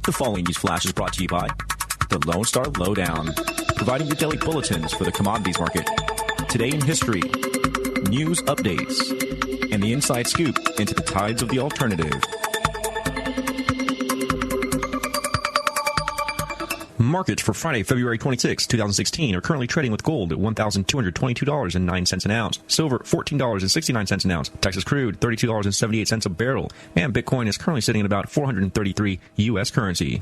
The following news flash is brought to you by the Lone Star Lowdown, providing your daily bulletins for the commodities market. Today in history, news updates, and the inside scoop into the tides of the alternative. Markets for Friday, February 26, 2016 are currently trading with gold at $1,222.09 an ounce, silver $14.69 an ounce, Texas crude $32.78 a barrel, and Bitcoin is currently sitting at about 433 U.S. currency.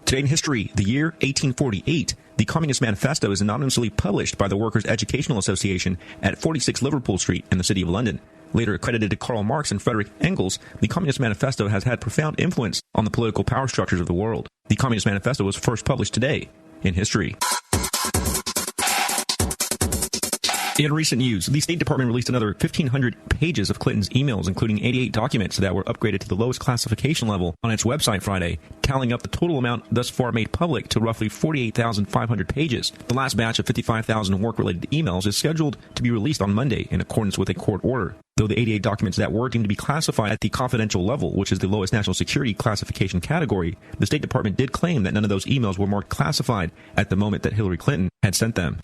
Today in history, the year 1848. The Communist Manifesto is anonymously published by the Workers' Educational Association at 46 Liverpool Street in the City of London. Later accredited to Karl Marx and Frederick Engels, the Communist Manifesto has had profound influence on the political power structures of the world. The Communist Manifesto was first published today in history. In recent news, the State Department released another 1,500 pages of Clinton's emails, including 88 documents that were upgraded to the lowest classification level on its website Friday, tallying up the total amount thus far made public to roughly 48,500 pages. The last batch of 55,000 work-related emails is scheduled to be released on Monday in accordance with a court order. Though the 88 documents that were deemed to be classified at the confidential level, which is the lowest national security classification category, the State Department did claim that none of those emails were marked classified at the moment that Hillary Clinton had sent them.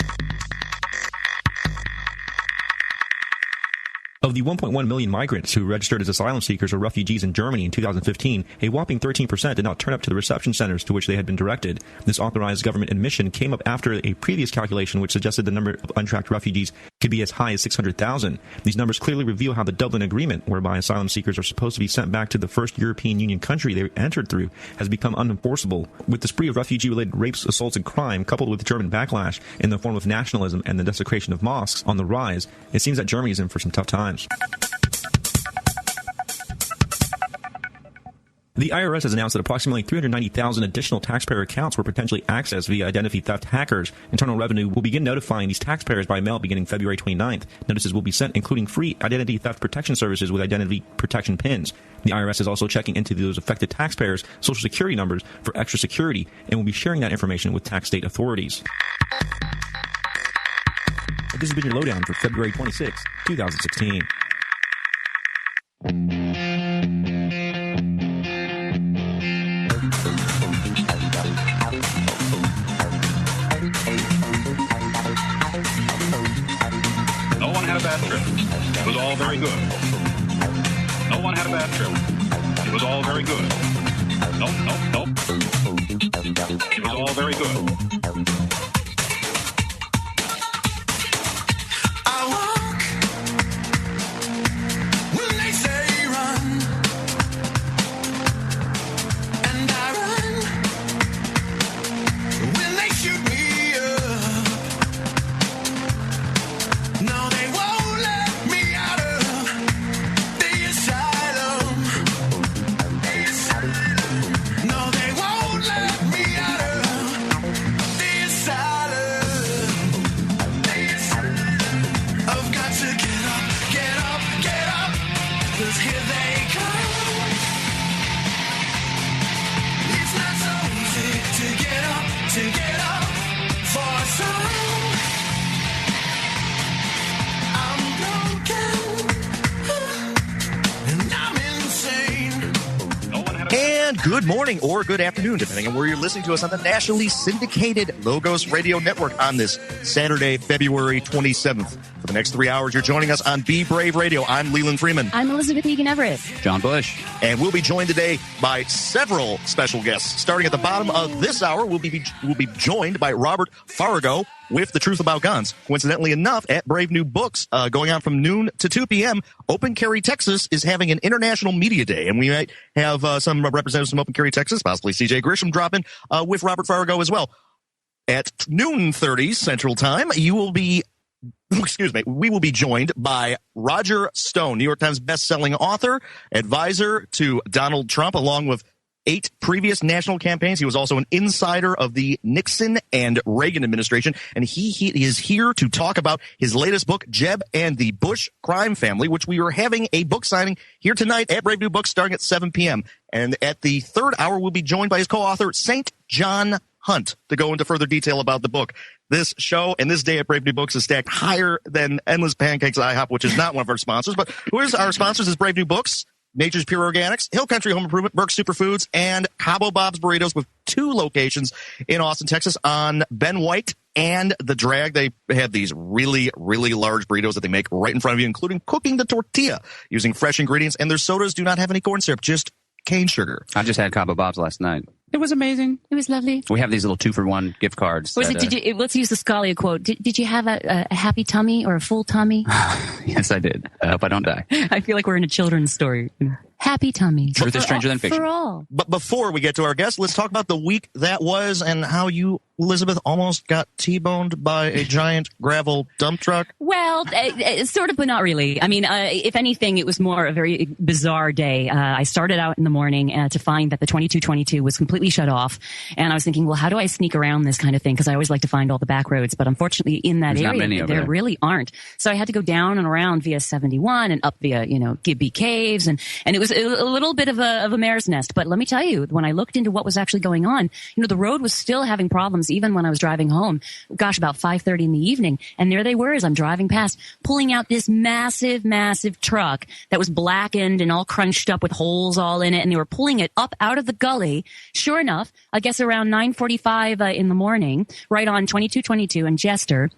Of the 1.1 million migrants who registered as asylum seekers or refugees in Germany in 2015, a whopping 13% did not turn up to the reception centers to which they had been directed. This authorized government admission came up after a previous calculation which suggested the number of untracked refugees could be as high as 600,000. These numbers clearly reveal how the Dublin Agreement, whereby asylum seekers are supposed to be sent back to the first European Union country they entered through, has become unenforceable. With the spree of refugee-related rapes, assaults, and crime, coupled with German backlash in the form of nationalism and the desecration of mosques on the rise, it seems that Germany is in for some tough times. The IRS has announced that approximately 390,000 additional taxpayer accounts were potentially accessed via identity theft hackers. Internal Revenue will begin notifying these taxpayers by mail beginning February 29th. Notices will be sent, including free identity theft protection services with identity protection pins. The IRS is also checking into those affected taxpayers' social security numbers for extra security and will be sharing that information with tax state authorities. This has been your lowdown for February 26, 2016. No one had a bad trip. It was all very good. No one had a bad trip. It was all very good. Nope. It was all very good. Good morning or good afternoon, depending on where you're listening to us on the nationally syndicated Logos Radio Network on this Saturday, February 27th. For the next 3 hours, you're joining us on Be Brave Radio. I'm Leland Freeman. I'm Elizabeth Egan-Everett. John Bush. And we'll be joined today by several special guests. Starting at the bottom of this hour, we'll be joined by Robert Farago with The Truth About Guns. Coincidentally enough, at Brave New Books, going on from noon to 2 p.m., Open Carry Texas is having an International Media Day, and we might have some representatives from Open Carry Texas, possibly C.J. Grisham, dropping with Robert Farago as well. At noon 30 Central Time, we will be joined by Roger Stone, New York Times best-selling author, advisor to Donald Trump, along with 8 previous national campaigns. He was also an insider of the Nixon and Reagan administration, and he is here to talk about his latest book, Jeb and the Bush Crime Family, which we are having a book signing here tonight at Brave New Books starting at 7 p.m. And at the third hour, we'll be joined by his co-author, St. John Hunt to go into further detail about the book. This show and this day at Brave New Books is stacked higher than Endless Pancakes at IHOP, which is not one of our sponsors. But who is our sponsors is Brave New Books, Nature's Pure Organics, Hill Country Home Improvement, Burke's Superfoods, and Cabo Bob's Burritos, with 2 locations in Austin, Texas, on Ben White and The Drag. They have these really, really large burritos that they make right in front of you, including cooking the tortilla using fresh ingredients. And their sodas do not have any corn syrup, just cane sugar. I just had Cabo Bob's last night. It was amazing. It was lovely. We have these little 2-for-1 gift cards. Let's use the Scalia quote. Did you have a happy tummy or a full tummy? Yes, I did. I hope I don't die. I feel like we're in a children's story. Happy tummy. Truth is stranger than fiction. For all. But before we get to our guest, let's talk about the week that was and how you, Elizabeth, almost got T-boned by a giant gravel dump truck. Well, sort of, but not really. I mean, if anything, it was more a very bizarre day. I started out in the morning to find that the 2222 was completely shut off. And I was thinking, well, how do I sneak around this kind of thing? Because I always like to find all the back roads. But unfortunately, in that area, there really aren't. So I had to go down and around via 71 and up via, Gibby Caves. And it was a little bit of a mare's nest. But let me tell you, when I looked into what was actually going on, the road was still having problems even when I was driving home. Gosh, about 5:30 in the evening. And there they were as I'm driving past, pulling out this massive, massive truck that was blackened and all crunched up with holes all in it. And they were pulling it up out of the gully. Sure enough, I guess around 9:45 in the morning, right on 2222 and Jester.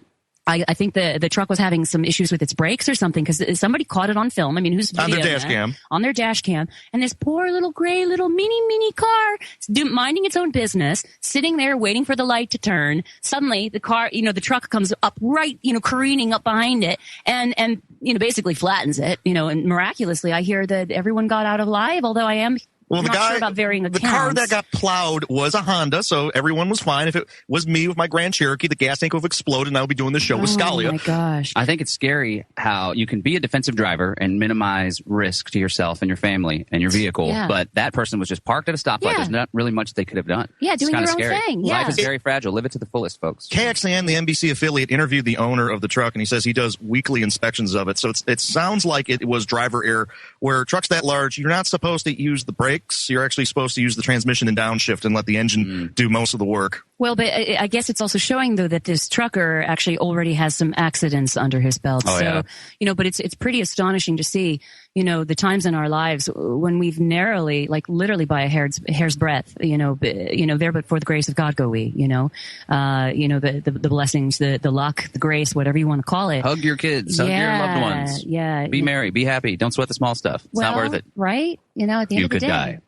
I think the truck was having some issues with its brakes or something, because somebody caught it on film. I mean, who's on their dash cam? On their dash cam. And this poor little gray little mini car minding its own business, sitting there waiting for the light to turn. Suddenly the car, the truck comes up right, careening up behind it and basically flattens it, and miraculously I hear that everyone got out alive, although I am not sure about varying accounts. The car that got plowed was a Honda, so everyone was fine. If it was me with my Grand Cherokee, the gas tank would have exploded, and I would be doing the show with Scalia. Oh, my gosh. I think it's scary how you can be a defensive driver and minimize risk to yourself and your family and your vehicle, but that person was just parked at a stoplight. Yeah. There's not really much they could have done. Yeah, doing their own thing. Yeah. Life is very fragile. Live it to the fullest, folks. KXAN, the NBC affiliate, interviewed the owner of the truck, and he says he does weekly inspections of it. So it sounds like it was driver error, where trucks that large, you're not supposed to use the brakes. You're actually supposed to use the transmission and downshift and let the engine do most of the work. Well, but I guess it's also showing, though, that this trucker actually already has some accidents under his belt. But it's pretty astonishing to see, the times in our lives when we've narrowly, like literally by a hair's breadth, there but for the grace of God go we, the blessings, the luck, the grace, whatever you want to call it. Hug your kids, hug your loved ones. Yeah. Be merry, be happy. Don't sweat the small stuff. It's not worth it. Right? At the end of the day. You could die.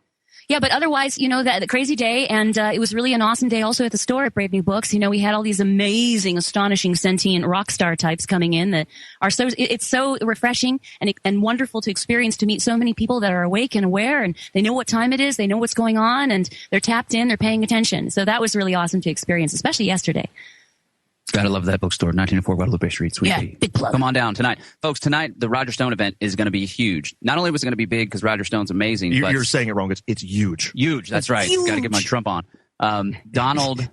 Yeah, but otherwise, the crazy day, and it was really an awesome day also at the store at Brave New Books. We had all these amazing, astonishing, sentient rock star types coming in that are it's so refreshing and wonderful to experience, to meet so many people that are awake and aware, and they know what time it is, they know what's going on, and they're tapped in, they're paying attention. So that was really awesome to experience, especially yesterday. Gotta love that bookstore, 1904 Guadalupe Street, Sweet Yeah, Pea. big plug. Come on down tonight. Folks, tonight, the Roger Stone event is going to be huge. Not only was it going to be big because Roger Stone's amazing, but... You're saying it wrong. It's huge. Huge, that's right. Huge. Gotta get my Trump on. Donald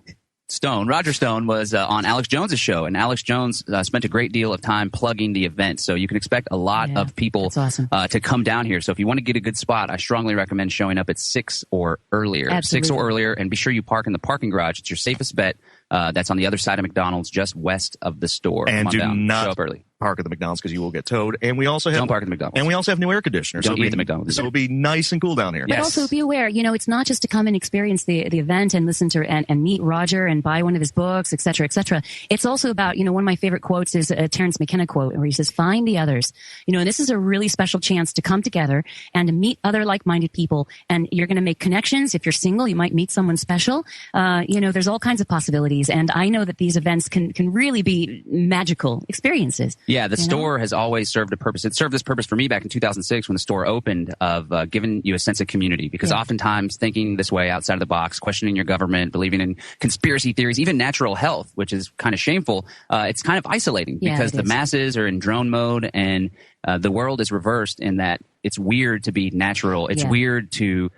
Stone, Roger Stone, was on Alex Jones's show, and Alex Jones spent a great deal of time plugging the event, so you can expect a lot of people to come down here. So if you want to get a good spot, I strongly recommend showing up at 6 or earlier. Absolutely. 6 or earlier, and be sure you park in the parking garage. It's your safest bet. That's on the other side of McDonald's, just west of the store. And do not show up early. Park at the McDonald's because you will get towed. And we also have Don't park at the McDonald's. And we also have new air conditioners. Don't eat at the McDonald's. So it'll be nice and cool down here. But also be aware, it's not just to come and experience the event and listen to and meet Roger and buy one of his books, et cetera, et cetera. It's also about, one of my favorite quotes is a Terrence McKenna quote where he says, find the others. And this is a really special chance to come together and to meet other like-minded people. And you're going to make connections. If you're single, you might meet someone special. There's all kinds of possibilities. And I know that these events can really be magical experiences. Yeah, the store has always served a purpose. It served this purpose for me back in 2006 when the store opened, of giving you a sense of community. Because oftentimes thinking this way outside of the box, questioning your government, believing in conspiracy theories, even natural health, which is kind of shameful, it's kind of isolating because the masses are in drone mode and the world is reversed in that it's weird to be natural. It's weird to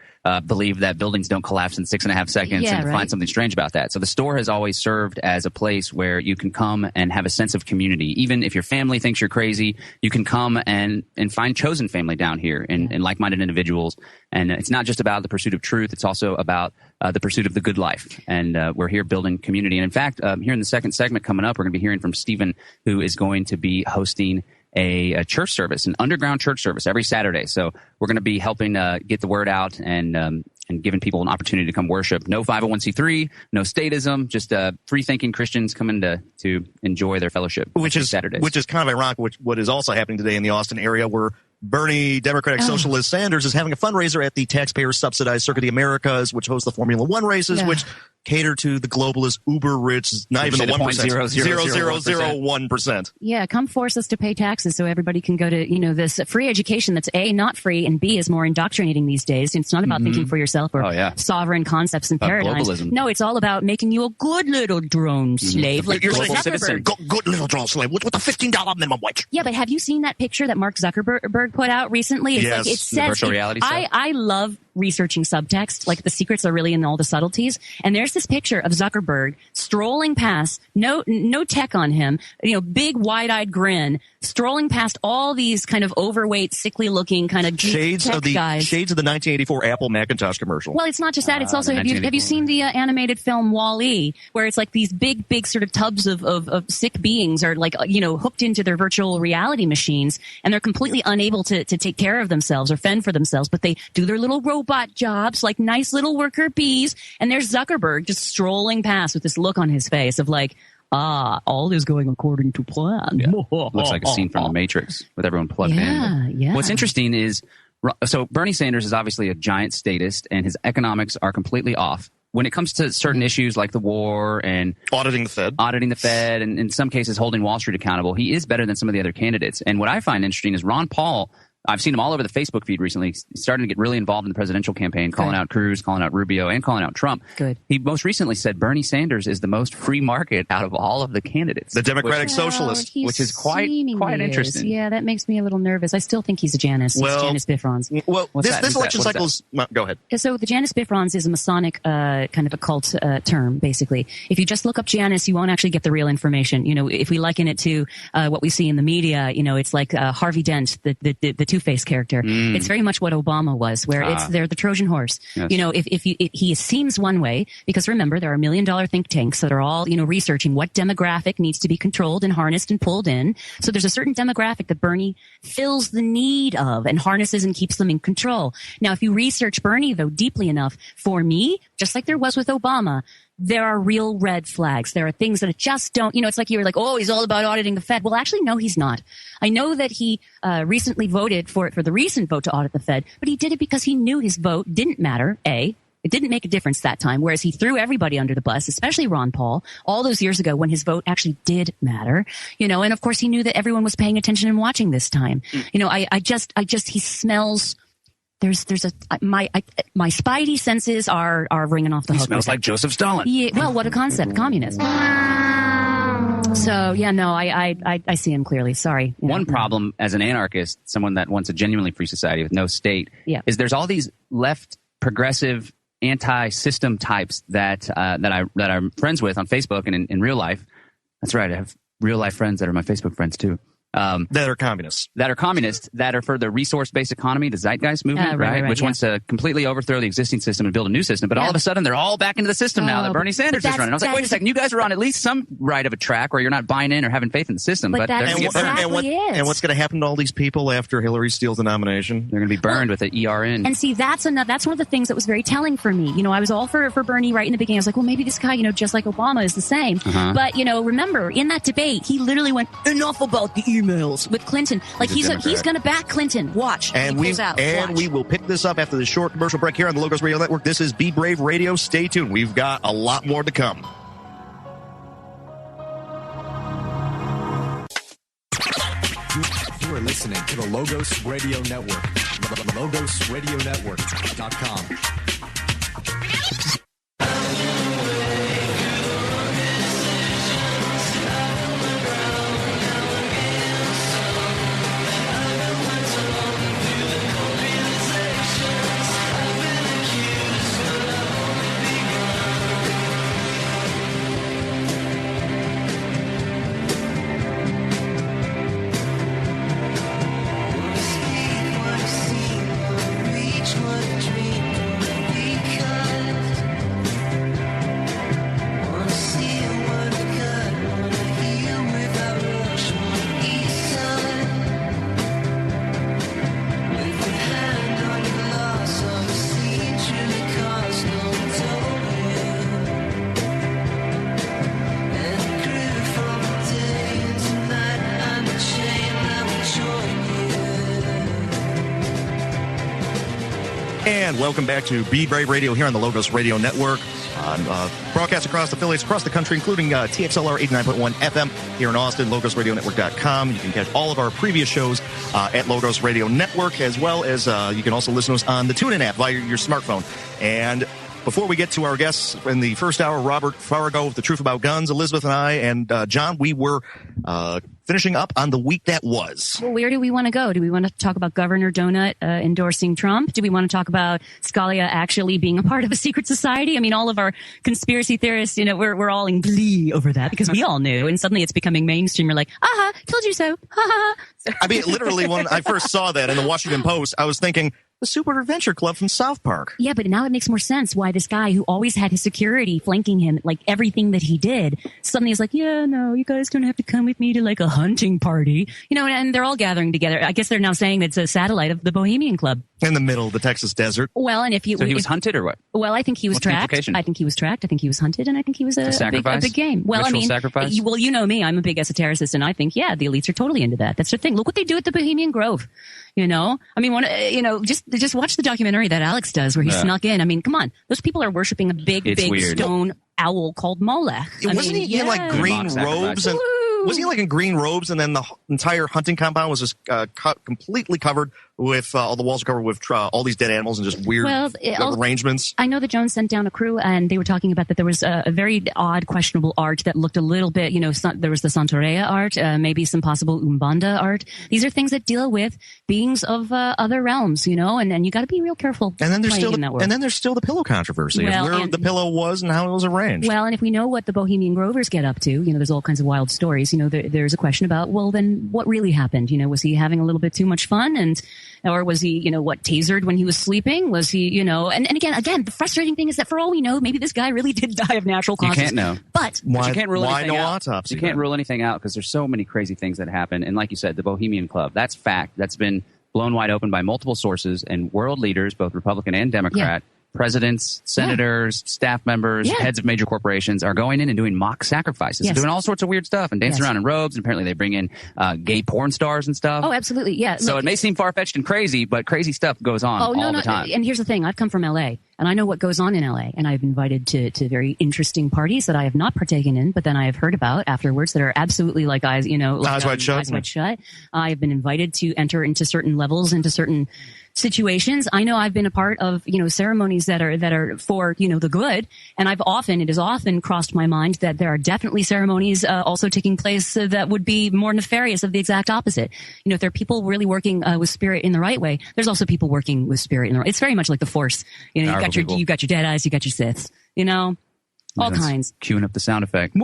believe that buildings don't collapse in 6.5 seconds and to find something strange about that. So the store has always served as a place where you can come and have a sense of community. Even if your family thinks you're crazy, you can come and find chosen family down here and like-minded individuals. And it's not just about the pursuit of truth. It's also about the pursuit of the good life. And we're here building community. And in fact, here in the second segment coming up, we're going to be hearing from Stephen, who is going to be hosting a church service, an underground church service every Saturday. So we're going to be helping get the word out and giving people an opportunity to come worship. No 501c3, no statism, just free-thinking Christians coming to enjoy their fellowship. Which is Saturdays. Which is kind of ironic. What is also happening today in the Austin area, where Bernie, Democratic Socialist Sanders, is having a fundraiser at the taxpayer-subsidized Circuit of the Americas, which hosts the Formula One races, which cater to the globalist, uber-rich, not even the 1%. 0.0001%. Yeah, come force us to pay taxes so everybody can go to, this free education that's A, not free, and B, is more indoctrinating these days. It's not about thinking for yourself or sovereign concepts and paradigms. Globalism. No, it's all about making you a good little drone slave. Like you're saying citizen. Good little drone slave with a $15 minimum wage. Yeah, but have you seen that picture that Mark Zuckerberg put out recently? It's yes. Like, it says, virtual reality stuff. I love researching subtext, like the secrets are really in all the subtleties. And there's this picture of Zuckerberg strolling past, no tech on him, big wide-eyed grin, strolling past all these kind of overweight, sickly-looking kind of shades of the guys. Shades of the 1984 Apple Macintosh commercial. Well, it's not just that. It's also have you seen the animated film Wall-E, where it's like these big sort of tubs of sick beings are like hooked into their virtual reality machines, and they're completely unable to take care of themselves or fend for themselves, but they do their little robot jobs like nice little worker bees, and there's Zuckerberg just strolling past with this look on his face of like, all is going according to plan. Yeah. Looks like a scene from The Matrix with everyone plugged in. Yeah. What's interesting is, so Bernie Sanders is obviously a giant statist, and his economics are completely off. When it comes to certain issues like the war and auditing the Fed, and in some cases holding Wall Street accountable, he is better than some of the other candidates. And what I find interesting is Ron Paul. I've seen him all over the Facebook feed recently. He's starting to get really involved in the presidential campaign, calling out Cruz, calling out Rubio, and calling out Trump. Good. He most recently said Bernie Sanders is the most free market out of all of the candidates. The Democratic Socialist. Which is quite interesting. Yeah, that makes me a little nervous. I still think he's a Janus. It's Janus Bifrons. Well, this election cycle is... Go ahead. So the Janus Bifrons is a Masonic kind of occult term, basically. If you just look up Janus, you won't actually get the real information. If we liken it to what we see in the media, it's like Harvey Dent, the Two-Face character. It's very much what Obama was, where they're the Trojan horse. Yes. If he seems one way, because remember, there are $1 million think tanks that are all, researching what demographic needs to be controlled and harnessed and pulled in. So there's a certain demographic that Bernie fills the need of and harnesses and keeps them in control. Now, if you research Bernie, though, deeply enough, for me, just like there was with Obama, there are real red flags. There are things that just don't, it's like you were like, oh, he's all about auditing the Fed. Well, actually, no, he's not. I know that he recently voted for the recent vote to audit the Fed, but he did it because he knew his vote didn't matter, A. It didn't make a difference that time, whereas he threw everybody under the bus, especially Ron Paul, all those years ago when his vote actually did matter, and of course he knew that everyone was paying attention and watching this time. He smells... My spidey senses are ringing off the hook. He smells like Joseph Stalin. Yeah, well, what a concept, communist. So yeah, no, I see him clearly. Sorry. One problem as an anarchist, someone that wants a genuinely free society with no state, is there's all these left progressive anti-system types that I'm friends with on Facebook and in real life. That's right, I have real life friends that are my Facebook friends too. That are communists. That are for the resource-based economy, the Zeitgeist movement, right? Which wants to completely overthrow the existing system and build a new system. But all of a sudden, they're all back into the system now that Bernie Sanders is running. I was like, wait a second, you guys are on at least some right of a track where you're not buying in or having faith in the system. But that's and what's going to happen to all these people after Hillary steals the nomination? They're going to be burned with the ERN. And see, that's one of the things that was very telling for me. I was all for Bernie right in the beginning. I was like, well, maybe this guy, just like Obama, is the same. But, remember, in that debate, he literally went, enough about the emails with Clinton. Like he's going to back Clinton. Watch. And we will pick this up after the short commercial break here on the Logos Radio Network. This is Be Brave Radio. Stay tuned. We've got a lot more to come. You are listening to the Logos Radio Network. LogosRadioNetwork.com. And welcome back to Be Brave Radio here on the Logos Radio Network. Broadcast across affiliates across the country, including TXLR 89.1 FM here in Austin, LogosRadioNetwork.com. You can catch all of our previous shows at Logos Radio Network, as well as you can also listen to us on the TuneIn app via your smartphone. And before we get to our guests in the first hour, Robert Farago with The Truth About Guns, Elizabeth and I, and John, we were finishing up on the week that was. Well, where do we want to go? Do we want to talk about Governor Donut endorsing Trump? Do we want to talk about Scalia actually being a part of a secret society? I mean, all of our conspiracy theorists, we're all in glee over that because we all knew, and suddenly it's becoming mainstream. We're like, told you so. I mean, literally, when I first saw that in the Washington Post, I was thinking, the Super Adventure Club from South Park. Yeah, but now it makes more sense why this guy who always had his security flanking him, like everything that he did, suddenly is like, yeah, no, you guys don't have to come with me to like a hunting party. And they're all gathering together. I guess they're now saying it's a satellite of the Bohemian Club. In the middle of the Texas desert. Well, and So he was hunted or what? Well, I think he was tracked. I think he was tracked. I think he was hunted, and I think he was a big game. Well, Ritual sacrifice? You know me. I'm a big esotericist, and I think, the elites are totally into that. That's the thing. Look what they do at the Bohemian Grove. I mean, just watch the documentary that Alex does where he snuck in. I mean, come on. Those people are worshiping a big stone owl called Molech. Wasn't he in like green robes? Was he like in green robes, and then the entire hunting compound was just completely covered with all the walls were covered with all these dead animals and just weird arrangements? I know that Jones sent down a crew, and they were talking about that there was a very odd, questionable art that looked a little bit, there was the Santeria art, maybe some possible Umbanda art. These are things that deal with beings of other realms, and you got to be real careful. And then there's still the pillow controversy of where the pillow was and how it was arranged. Well, and if we know what the Bohemian Grovers get up to, there's all kinds of wild stories. There's a question about, well, then what really happened? Was he having a little bit too much fun, or was he, tasered when he was sleeping? Was he, and again, the frustrating thing is that for all we know, maybe this guy really did die of natural causes. You can't know. But you can't rule anything out. Autopsy? You can't rule anything out because there's so many crazy things that happen. And like you said, the Bohemian Club, that's fact. That's been blown wide open by multiple sources and world leaders, both Republican and Democrat. Yeah. Presidents, senators, staff members, heads of major corporations are going in and doing mock sacrifices, doing all sorts of weird stuff and dancing around in robes. And apparently they bring in gay porn stars and stuff. Oh, absolutely. Yeah. So it may seem far-fetched and crazy, but crazy stuff goes on all the time. And here's the thing. I've come from L.A. and I know what goes on in L.A. and I've been invited to very interesting parties that I have not partaken in, but then I have heard about afterwards that are absolutely like eyes wide shut. I have been invited to enter into certain levels, into certain situations. I know I've been a part of, ceremonies that are for, the good. And it has often crossed my mind that there are definitely ceremonies also taking place that would be more nefarious of the exact opposite. If there are people really working with spirit in the right way, there's also people working with spirit in the right. It's very much like the Force. You've got your Deadeyes, you got your Siths, all kinds. Queuing up the sound effect.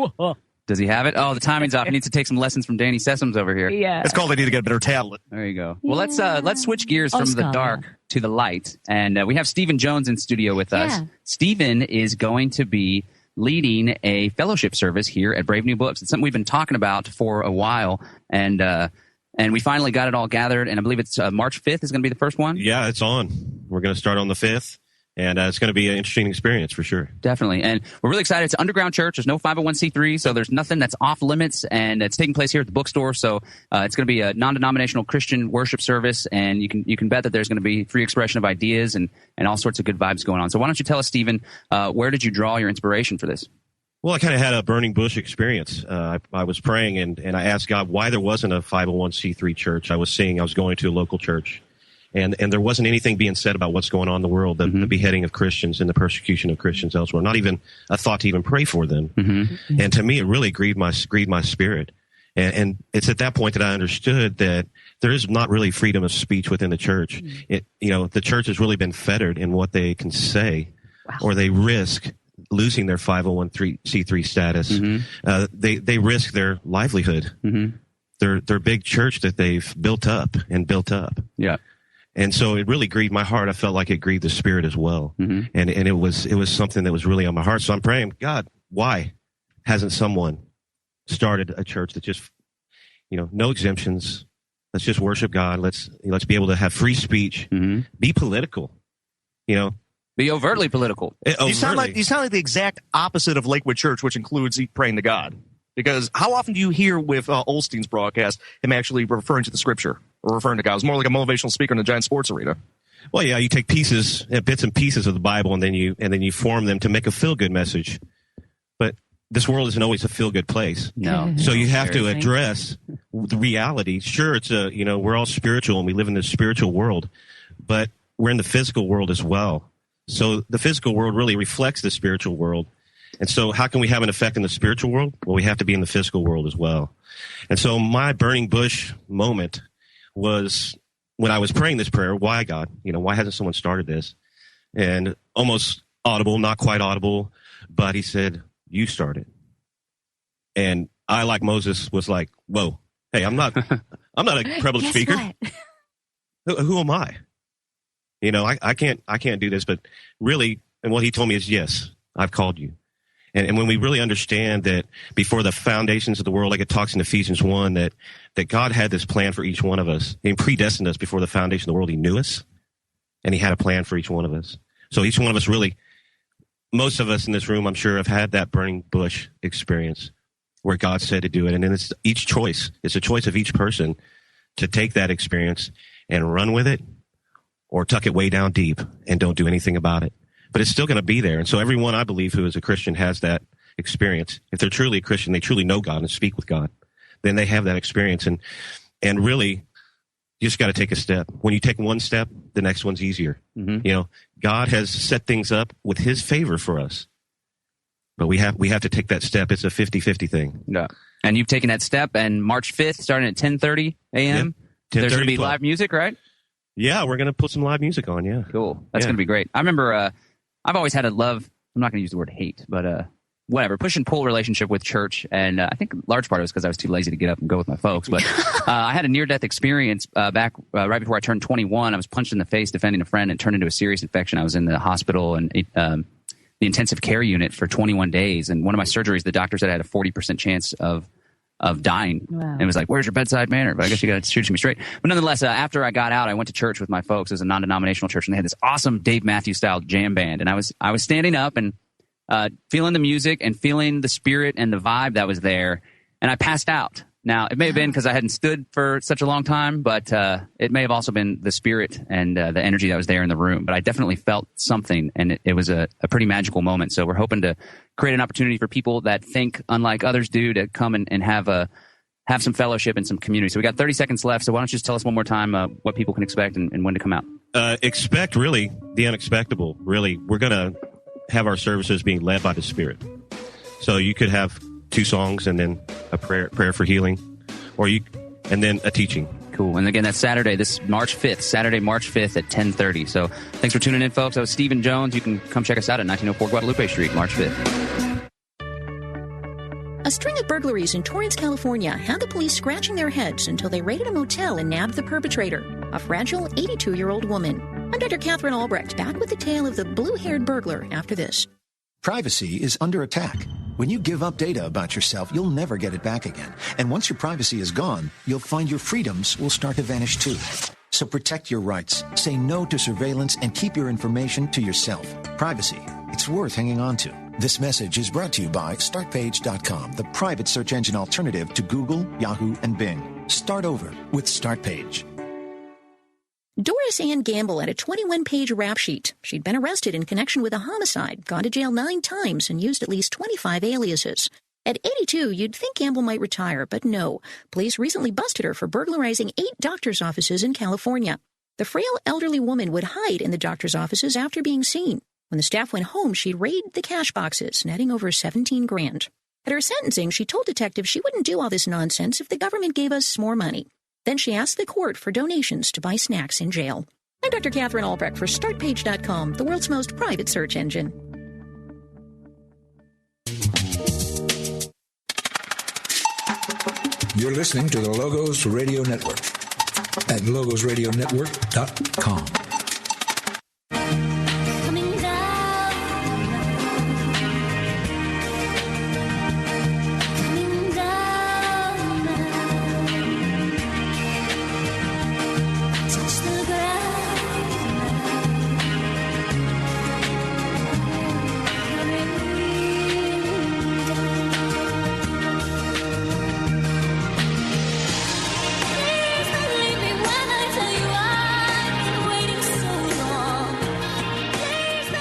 Does he have it? Oh, the timing's off. He needs to take some lessons from Danny Sessoms over here. Yeah. It's called they need to get a better tablet. There you go. Well, let's switch gears from the dark to the light. And we have Stephen Jones in studio with us. Stephen is going to be leading a fellowship service here at Brave New Books. It's something we've been talking about for a while. And we finally got it all gathered. And I believe it's March 5th is going to be the first one. Yeah, it's on. We're going to start on the 5th. And it's going to be an interesting experience for sure. Definitely. And we're really excited. It's an underground church. There's no 501c3, so there's nothing that's off limits. And it's taking place here at the bookstore. So it's going to be a non-denominational Christian worship service. And you can bet that there's going to be free expression of ideas and all sorts of good vibes going on. So why don't you tell us, Stephen, where did you draw your inspiration for this? Well, I kind of had a burning bush experience. I was praying and I asked God why there wasn't a 501c3 church. I was going to a local church. And there wasn't anything being said about what's going on in the world, the beheading of Christians and the persecution of Christians elsewhere. Not even a thought to even pray for them. Mm-hmm. And to me, it really grieved my spirit. And it's at that point that I understood that there is not really freedom of speech within the church. The church has really been fettered in what they can say, or they risk losing their 501c3 status. Mm-hmm. They risk their livelihood. Mm-hmm. Their big church that they've built up. Yeah. And so it really grieved my heart. I felt like it grieved the spirit as well. Mm-hmm. And it was something that was really on my heart. So I'm praying, God, why hasn't someone started a church that just, no exemptions. Let's just worship God. Let's be able to have free speech, be political, Be overtly political. You sound like the exact opposite of Lakewood Church, which includes praying to God. Because how often do you hear with Olstein's broadcast him actually referring to the scripture or referring to God? It's more like a motivational speaker in a giant sports arena. Well, yeah, you take pieces, bits and pieces of the Bible, and then you form them to make a feel-good message. But this world isn't always a feel-good place. No. So you have to address the reality. Sure, it's we're all spiritual and we live in this spiritual world, but we're in the physical world as well. So the physical world really reflects the spiritual world. And so how can we have an effect in the spiritual world? Well, we have to be in the physical world as well. And so my burning bush moment was when I was praying this prayer, why God? Why hasn't someone started this? And almost audible, not quite audible, but he said, you started. And I, like Moses, was like, whoa, hey, I'm not a prevalent speaker. Who am I? I can't do this, but really, and what he told me is, yes, I've called you. And when we really understand that before the foundations of the world, like it talks in Ephesians 1, that God had this plan for each one of us. He predestined us before the foundation of the world. He knew us, and he had a plan for each one of us. So each one of us really, most of us in this room, I'm sure, have had that burning bush experience where God said to do it. And then it's each choice. It's a choice of each person to take that experience and run with it or tuck it way down deep and don't do anything about it. But it's still going to be there. And so everyone, I believe, who is a Christian has that experience. If they're truly a Christian, they truly know God and speak with God, then they have that experience. And really, you just got to take a step. When you take one step, the next one's easier. Mm-hmm. God has set things up with his favor for us. But we have to take that step. It's a 50-50 thing. Yeah. And you've taken that step, and March 5th, starting at 10:30 a.m., there's going to be live music, right? Yeah, we're going to put some live music on, yeah. Cool. That's going to be great. I remember I've always had a love, I'm not going to use the word hate, but whatever, push and pull relationship with church. And I think a large part of it was because I was too lazy to get up and go with my folks. But I had a near-death experience back right before I turned 21. I was punched in the face defending a friend and turned into a serious infection. I was in the hospital and the intensive care unit for 21 days. And one of my surgeries, the doctor said I had a 40% chance of dying. Wow. And it was like, where's your bedside manner? But I guess you got to shoot me straight. But nonetheless, after I got out, I went to church with my folks. It was a non-denominational church, and they had this awesome Dave Matthews style jam band. And I was standing up and feeling the music and feeling the spirit and the vibe that was there. And I passed out. Now, it may have been because I hadn't stood for such a long time, but it may have also been the spirit and the energy that was there in the room. But I definitely felt something, and it was a pretty magical moment. So we're hoping to create an opportunity for people that think unlike others do to come and have some fellowship and some community. So we got 30 seconds left. So why don't you just tell us one more time what people can expect and when to come out? Expect, really, the unexpectable. Really, we're going to have our services being led by the Spirit. So you could have 2 songs and then a prayer for healing, and then a teaching. Cool. And again, that's Saturday, Saturday, March 5th at 10:30. So thanks for tuning in, folks. That was Stephen Jones. You can come check us out at 1904 Guadalupe Street, March 5th. A string of burglaries in Torrance, California had the police scratching their heads until they raided a motel and nabbed the perpetrator, a fragile 82-year-old woman. I'm Dr. Catherine Albrecht, back with the tale of the blue-haired burglar after this. Privacy is under attack. When you give up data about yourself, you'll never get it back again. And once your privacy is gone, you'll find your freedoms will start to vanish too. So protect your rights, say no to surveillance, and keep your information to yourself. Privacy, it's worth hanging on to. This message is brought to you by StartPage.com, the private search engine alternative to Google, Yahoo, and Bing. Start over with StartPage. Doris Ann Gamble had a 21-page rap sheet. She'd been arrested in connection with a homicide, gone to jail 9 times, and used at least 25 aliases. At 82, you'd think Gamble might retire, but no. Police recently busted her for burglarizing 8 doctor's offices in California. The frail elderly woman would hide in the doctor's offices after being seen. When the staff went home, she'd raid the cash boxes, netting over $17,000. At her sentencing, she told detectives she wouldn't do all this nonsense if the government gave us more money. Then she asked the court for donations to buy snacks in jail. I'm Dr. Catherine Albrecht for StartPage.com, the world's most private search engine. You're listening to the Logos Radio Network at logosradionetwork.com. Please believe me when I tell you I've been waiting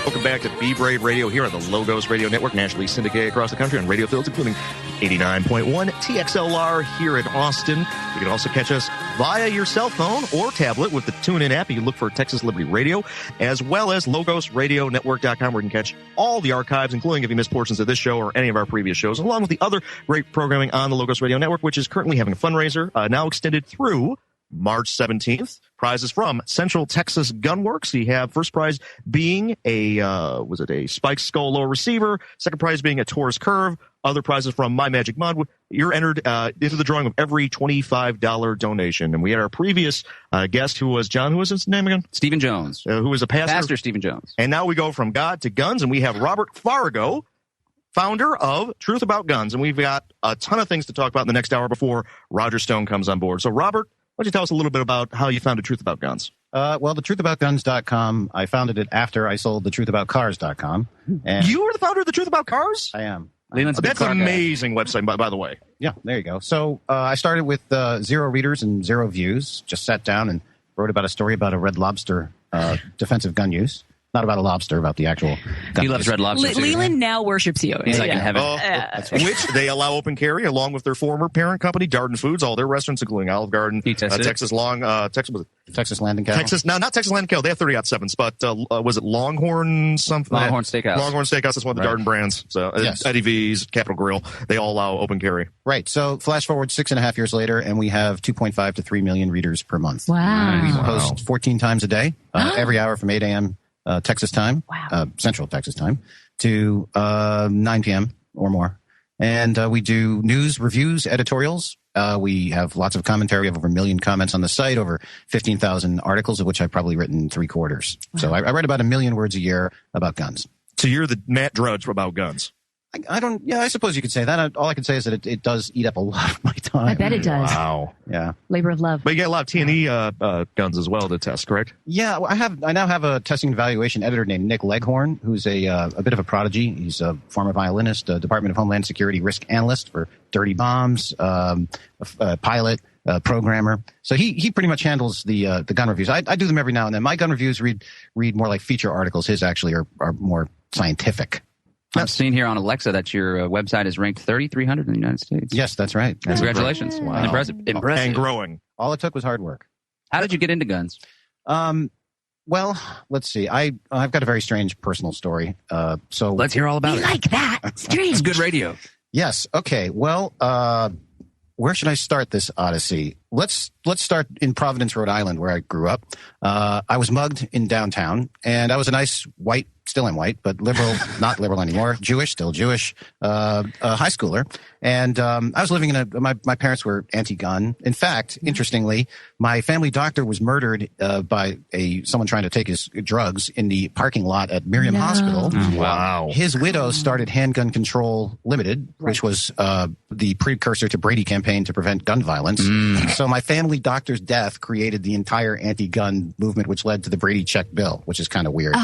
Welcome back to Be Brave Radio here on the Logos Radio Network, nationally syndicated across the country on radio fields, including 89.1 TXLR here in Austin. You can also catch us via your cell phone or tablet with the TuneIn app. You can look for Texas Liberty Radio, as well as LogosRadioNetwork.com, where you can catch all the archives, including if you missed portions of this show or any of our previous shows, along with the other great programming on the Logos Radio Network, which is currently having a fundraiser now extended through March 17th. Prizes from Central Texas Gunworks. You have first prize being a spiked skull lower receiver. Second prize being a Taurus curve. Other prizes from My Magic Mod. You're entered into the drawing of every $25 donation. And we had our previous guest who was, John, who was his name again? Stephen Jones. Who was a pastor. Pastor Stephen Jones. And now we go from God to guns, and we have Robert Farago, founder of Truth About Guns. And we've got a ton of things to talk about in the next hour before Roger Stone comes on board. So, Robert, why don't you tell us a little bit about how you founded Truth About Guns? Well, the truthaboutguns.com, I founded it after I sold the truthaboutcars.com. And you were the founder of the Truth About Cars? I am. That's an amazing website, by the way. Yeah, there you go. So I started with 0 readers and 0 views. Just sat down and wrote about a story about a Red Lobster defensive gun use. Not about a lobster, about the actual gun. He loves Red Lobster. Leland now worships you. He's like in heaven. Which they allow open carry along with their former parent company, Darden Foods, all their restaurants, including Olive Garden, Texas Land and Cattle. Not Texas Land and Cattle. They have 30-07s, but was it Longhorn something? Longhorn Steakhouse. Longhorn Steakhouse is one of the Darden brands. So yes. Eddie V's, Capitol Grill, they all allow open carry. Right. So flash forward 6.5 years later, and we have 2.5 to 3 million readers per month. Wow. We post 14 times a day, every hour from 8 a.m. Texas time, Central Texas time, to 9 p.m. or more. And we do news, reviews, editorials. We have lots of commentary, over 1 million comments on the site, over 15,000 articles, of which I've probably written 3/4. Wow. So I write about 1 million words a year about guns. So you're the Matt Drudge about guns. I suppose you could say that. All I can say is that it does eat up a lot of my time. I bet it does. Wow. Yeah. Labor of love. But you get a lot of T&E guns as well to test, correct? Yeah. I now have a testing and evaluation editor named Nick Leghorn, who's a bit of a prodigy. He's a former violinist, a Department of Homeland Security risk analyst for Dirty Bombs, a pilot, programmer. So he pretty much handles the gun reviews. I do them every now and then. My gun reviews read more like feature articles. His actually are more scientific. I'm seeing here on Alexa that your website is ranked 3,300 in the United States. Yes, that's right. Congratulations. Wow. Impressive. And growing. All it took was hard work. How did you get into guns? Well, let's see. I've got a very strange personal story. So let's hear all about it. Like that. Strange. It's good radio. Yes. Okay. Well, where should I start this odyssey? Let's start in Providence, Rhode Island, where I grew up. I was mugged in downtown, and I was a nice white, still am white, but liberal, not liberal anymore, Jewish, still Jewish, high schooler. And I was living in my parents were anti-gun. In fact, interestingly, my family doctor was murdered by someone trying to take his drugs in the parking lot at Miriam Hospital. Oh, wow. His widow started Handgun Control Limited, which was the precursor to Brady Campaign to Prevent Gun Violence. So my family doctor's death created the entire anti-gun movement, which led to the Brady Check Bill, which is kind of weird.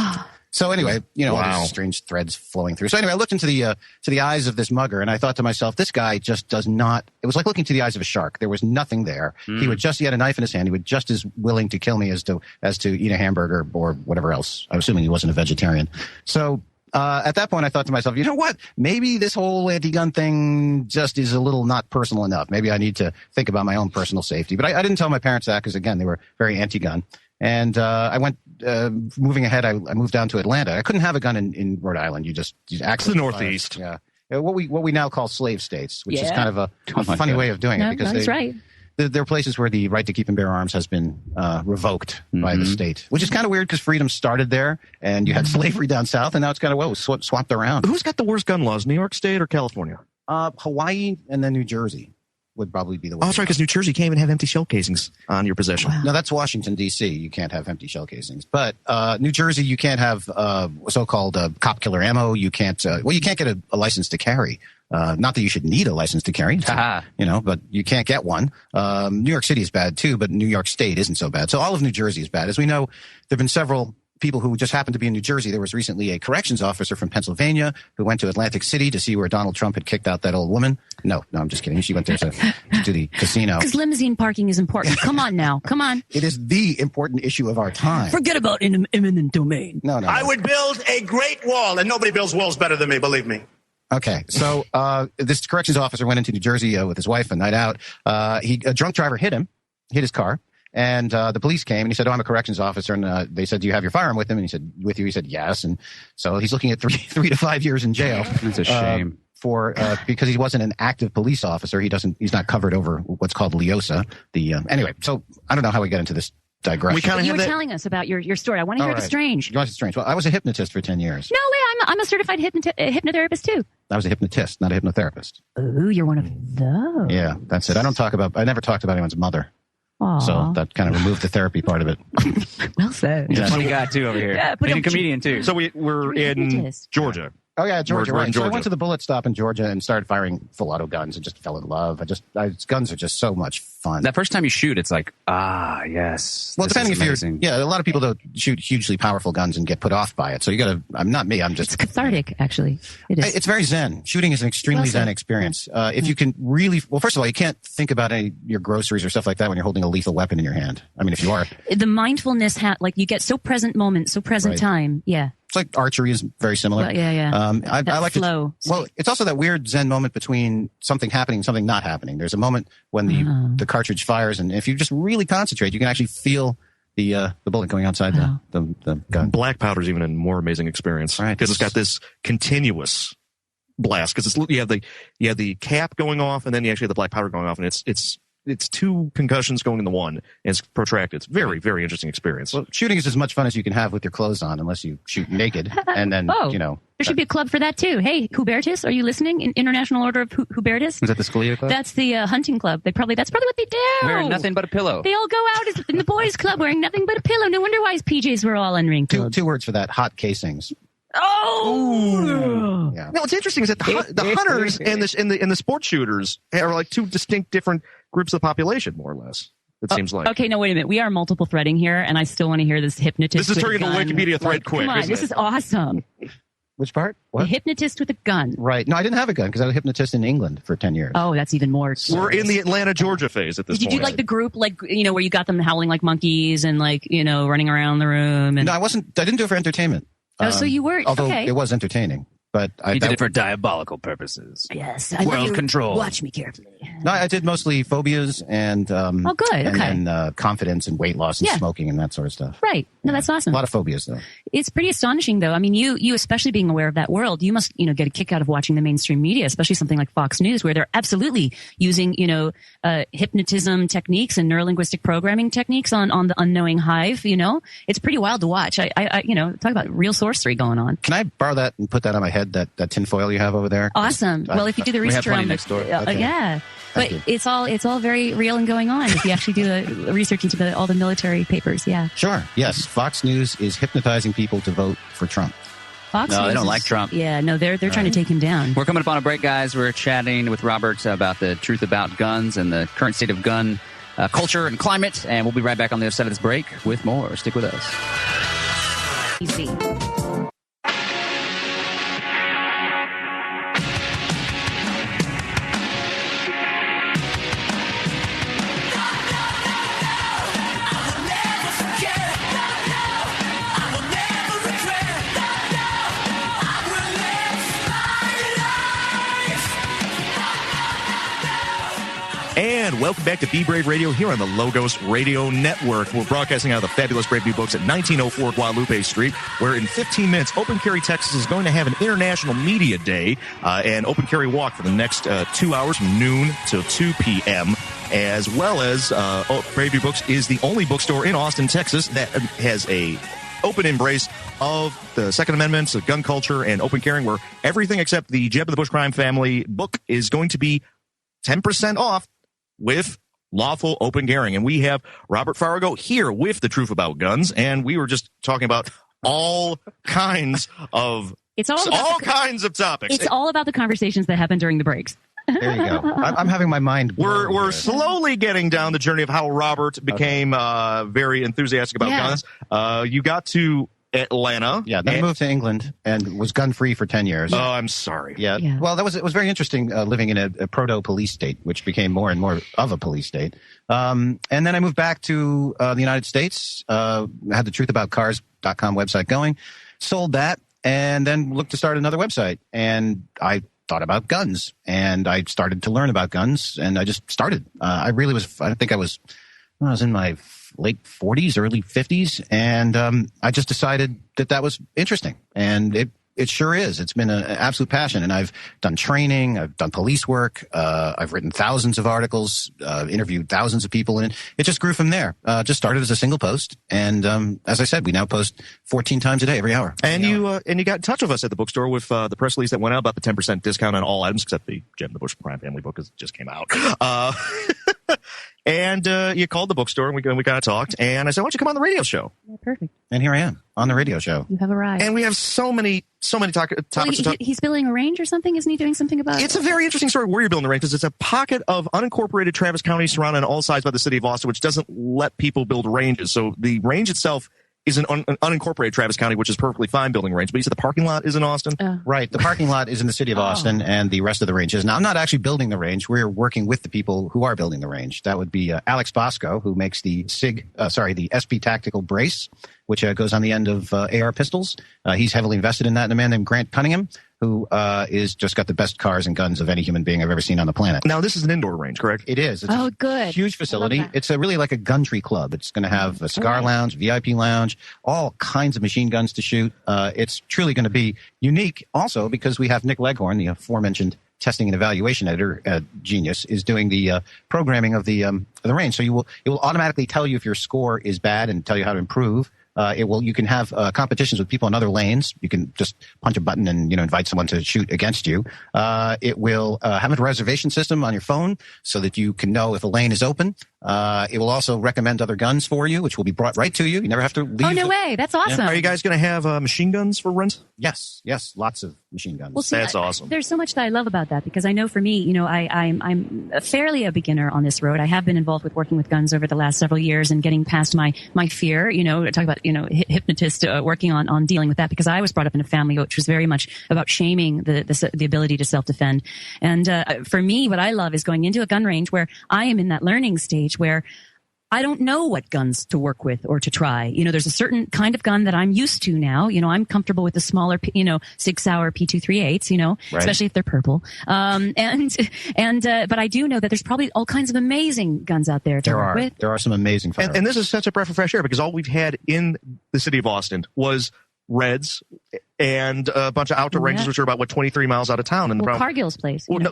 So anyway, all these strange threads flowing through. So anyway, I looked into the eyes of this mugger, and I thought to myself, this guy just does not. It was like looking to the eyes of a shark. There was nothing there. He had a knife in his hand. He was just as willing to kill me as to eat a hamburger or whatever else. I'm assuming he wasn't a vegetarian. So at that point, I thought to myself, you know what? Maybe this whole anti-gun thing just is a little not personal enough. Maybe I need to think about my own personal safety. But I didn't tell my parents that because, again, they were very anti-gun. And I went moving ahead. I moved down to Atlanta. I couldn't have a gun in Rhode Island. You access the Northeast. Yeah, what we now call slave states, which is kind of a funny way of doing it because that's right. There are places where the right to keep and bear arms has been revoked by the state, which is kind of weird because freedom started there, and you had slavery down south, and now it's kind of swapped around. Who's got the worst gun laws, New York State or California? Hawaii and then New Jersey would probably be the worst. Oh, that's right, because New Jersey can't even have empty shell casings on your possession. No, that's Washington, D.C. You can't have empty shell casings. But New Jersey, you can't have so-called cop killer ammo. You can't you can't get a license to carry. Not that you should need a license to carry, but you can't get one. New York City is bad too, but New York State isn't so bad. So all of New Jersey is bad. As we know, there have been several people who just happened to be in New Jersey. There was recently a corrections officer from Pennsylvania who went to Atlantic City to see where Donald Trump had kicked out that old woman. No, I'm just kidding. She went there to the casino. Because limousine parking is important. Come on now. Come on. It is the important issue of our time. Forget about eminent domain. No. I would build a great wall, and nobody builds walls better than me, believe me. Okay, so this corrections officer went into New Jersey with his wife a night out. A drunk driver hit his car. And the police came and he said, "Oh, I'm a corrections officer." And they said, "Do you have your firearm with him?" And he said, "With you?" He said, "Yes." And so he's looking at 3 to 5 years in jail. It's a shame. Because he wasn't an active police officer. He's not covered over what's called LEOSA. Anyway, so I don't know how we got into this digression. You were telling us about your story. I want to hear the strange. You want the strange? Well, I was a hypnotist for 10 years. No way. I'm a certified hypnotherapist too. I was a hypnotist, not a hypnotherapist. Ooh, you're one of those. Yeah, that's it. I never talked about anyone's mother. Aww. So that kind of removed the therapy part of it. Well said. He's a funny guy too over here. Yeah, he's a comedian too. So we're in Georgia. Oh yeah, Georgia. We're right. in Georgia. So I went to the bullet stop in Georgia and started firing full auto guns and just fell in love. Guns are just so much fun. That first time you shoot, it's like, yes. Well, depending if a lot of people don't shoot hugely powerful guns and get put off by it. So you got to. I'm not me. I'm just. It's cathartic, actually. It is. It's very zen. Shooting is an extremely zen experience. If you can really, well, first of all, you can't think about your groceries or stuff like that when you're holding a lethal weapon in your hand. I mean, if you are, the mindfulness, you get so present moment, so present time. Yeah. It's like archery is very similar. Well, yeah. I like flow. Well, it's also that weird zen moment between something happening and something not happening. There's a moment when the cartridge fires, and if you just really concentrate, you can actually feel the bullet going outside the gun. Black powder is even a more amazing experience, right? Because it's got this continuous blast. Because you have the cap going off, and then you actually have the black powder going off, and it's two concussions going into one, and it's protracted. It's very, very interesting experience. Well, shooting is as much fun as you can have with your clothes on, unless you shoot naked, and then there should be a club for that too. Hey, Hubertus, are you listening? International Order of Hubertus. Is that the Scalia Club? That's the hunting club. That's probably what they do. Wearing nothing but a pillow. They all go out in the boys' club wearing nothing but a pillow. No wonder why his PJs were all unwrinkled. Two words for that: hot casings. Oh, yeah. No, what's interesting is that the hunters and the sports shooters are like two distinct different groups of the population, more or less. It seems like. Okay, no, wait a minute. We are multiple threading here, and I still want to hear this hypnotist. This is turning into a Wikipedia thread quick. Come on, this is awesome. Which part? What? A hypnotist with a gun. Right. No, I didn't have a gun because I was a hypnotist in England for 10 years. Oh, that's even more. We're in the Atlanta, Georgia phase at this point. Did you do like the group, where you got them howling like monkeys and running around the room? And... No, I didn't do it for entertainment. Oh, so you were, although okay. It was entertaining. But you did it for diabolical purposes. Yes. World control. Watch me carefully. No, I did mostly phobias and good. And confidence and weight loss and smoking and that sort of stuff. Right. No, that's awesome. A lot of phobias, though. It's pretty astonishing, though. I mean, you especially being aware of that world, you must, get a kick out of watching the mainstream media, especially something like Fox News, where they're absolutely using, hypnotism techniques and neurolinguistic programming techniques on the unknowing hive. It's pretty wild to watch. I talk about real sorcery going on. Can I borrow that and put that on my head? That tinfoil you have over there. Awesome. Well, if you do the research around next door. Okay. Yeah. But it's all very real and going on if you actually do the research into all the military papers. Yeah. Sure. Yes. Fox News is hypnotizing people to vote for Trump. Fox no, News they don't like Trump. Yeah. No, they're trying to take him down. We're coming up on a break, guys. We're chatting with Robert about the truth about guns and the current state of gun culture and climate. And we'll be right back on the other side of this break with more. Stick with us. Easy. And welcome back to Be Brave Radio here on the Logos Radio Network. We're broadcasting out of the fabulous Brave New Books at 1904 Guadalupe Street, where in 15 minutes, Open Carry, Texas is going to have an International Media Day and Open Carry Walk for the next 2 hours from noon till 2 p.m., as well as Brave New Books is the only bookstore in Austin, Texas that has a open embrace of the Second Amendment, of gun culture, and open carrying, where everything except the Jeb of the Bush Crime Family book is going to be 10% off with lawful open carrying. And we have Robert Farago here with The Truth About Guns, and we were just talking about all kinds of kinds of topics. It's all about the conversations that happen during the breaks. There you go. I'm having my mind blown. We're slowly getting down the journey of how Robert became very enthusiastic about guns. You got to Atlanta. Yeah, then I moved to England and was gun-free for 10 years. Oh, I'm sorry. Yeah. Well, it was very interesting living in a proto-police state, which became more and more of a police state. And then I moved back to the United States, had the truthaboutcars.com website going, sold that, and then looked to start another website. And I thought about guns, and I started to learn about guns, and I just started. I think I was in my late 40s, early 50s, and I just decided that was interesting, and it sure is. It's been an absolute passion, and I've done training, I've done police work, I've written thousands of articles, interviewed thousands of people, and it just grew from there. Just started as a single post, and as I said, we now post 14 times a day, every hour. And you got in touch with us at the bookstore with the press release that went out about the 10% discount on all items except the Jeb the Bush Crime Family book, because it just came out. And you called the bookstore, and we kind of talked, and I said, why don't you come on the radio show? Yeah, perfect. And here I am on the radio show. You have arrived. And we have so many topics to talk. He's building a range or something? Isn't he doing something about it? It's a very interesting story where you're building a range, because it's a pocket of unincorporated Travis County surrounded on all sides by the city of Austin, which doesn't let people build ranges. So the range itself is an unincorporated Travis County, which is perfectly fine building range. But you said the parking lot is in Austin? Right. The parking lot is in the city of Austin, and the rest of the range is. Now, I'm not actually building the range. We're working with the people who are building the range. That would be Alex Bosco, who makes the SP Tactical Brace, which goes on the end of AR pistols. He's heavily invested in that. And a man named Grant Cunningham, who is just got the best cars and guns of any human being I've ever seen on the planet. Now, this is an indoor range, correct? It is. It's a good. Huge facility. It's really like a gun tree club. It's going to have a cigar lounge, VIP lounge, all kinds of machine guns to shoot. It's truly going to be unique also because we have Nick Leghorn, the aforementioned testing and evaluation editor genius, is doing the programming of the range. So it will automatically tell you if your score is bad and tell you how to improve. You can have competitions with people in other lanes. You can just punch a button and, invite someone to shoot against you. It will have a reservation system on your phone so that you can know if a lane is open. It will also recommend other guns for you, which will be brought right to you. You never have to leave. Oh, no way. That's awesome. Yeah. Are you guys going to have machine guns for rent? Yes. Lots of machine guns. Well, see, that's awesome. There's so much that I love about that, because I know for me, I'm fairly a beginner on this road. I have been involved with working with guns over the last several years and getting past my fear, talk about, hypnotist working on dealing with that, because I was brought up in a family which was very much about shaming the ability to self-defend. And for me, what I love is going into a gun range where I am in that learning stage where I don't know what guns to work with or to try. There's a certain kind of gun that I'm used to now. I'm comfortable with the smaller, 6-hour P238s, right, especially if they're purple. But I do know that there's probably all kinds of amazing guns out there to work with. There are some amazing firearms. And this is such a breath of fresh air, because all we've had in the city of Austin was Reds and a bunch of outdoor ranges, which are about 23 miles out of town. And Cargill's place. Well, no,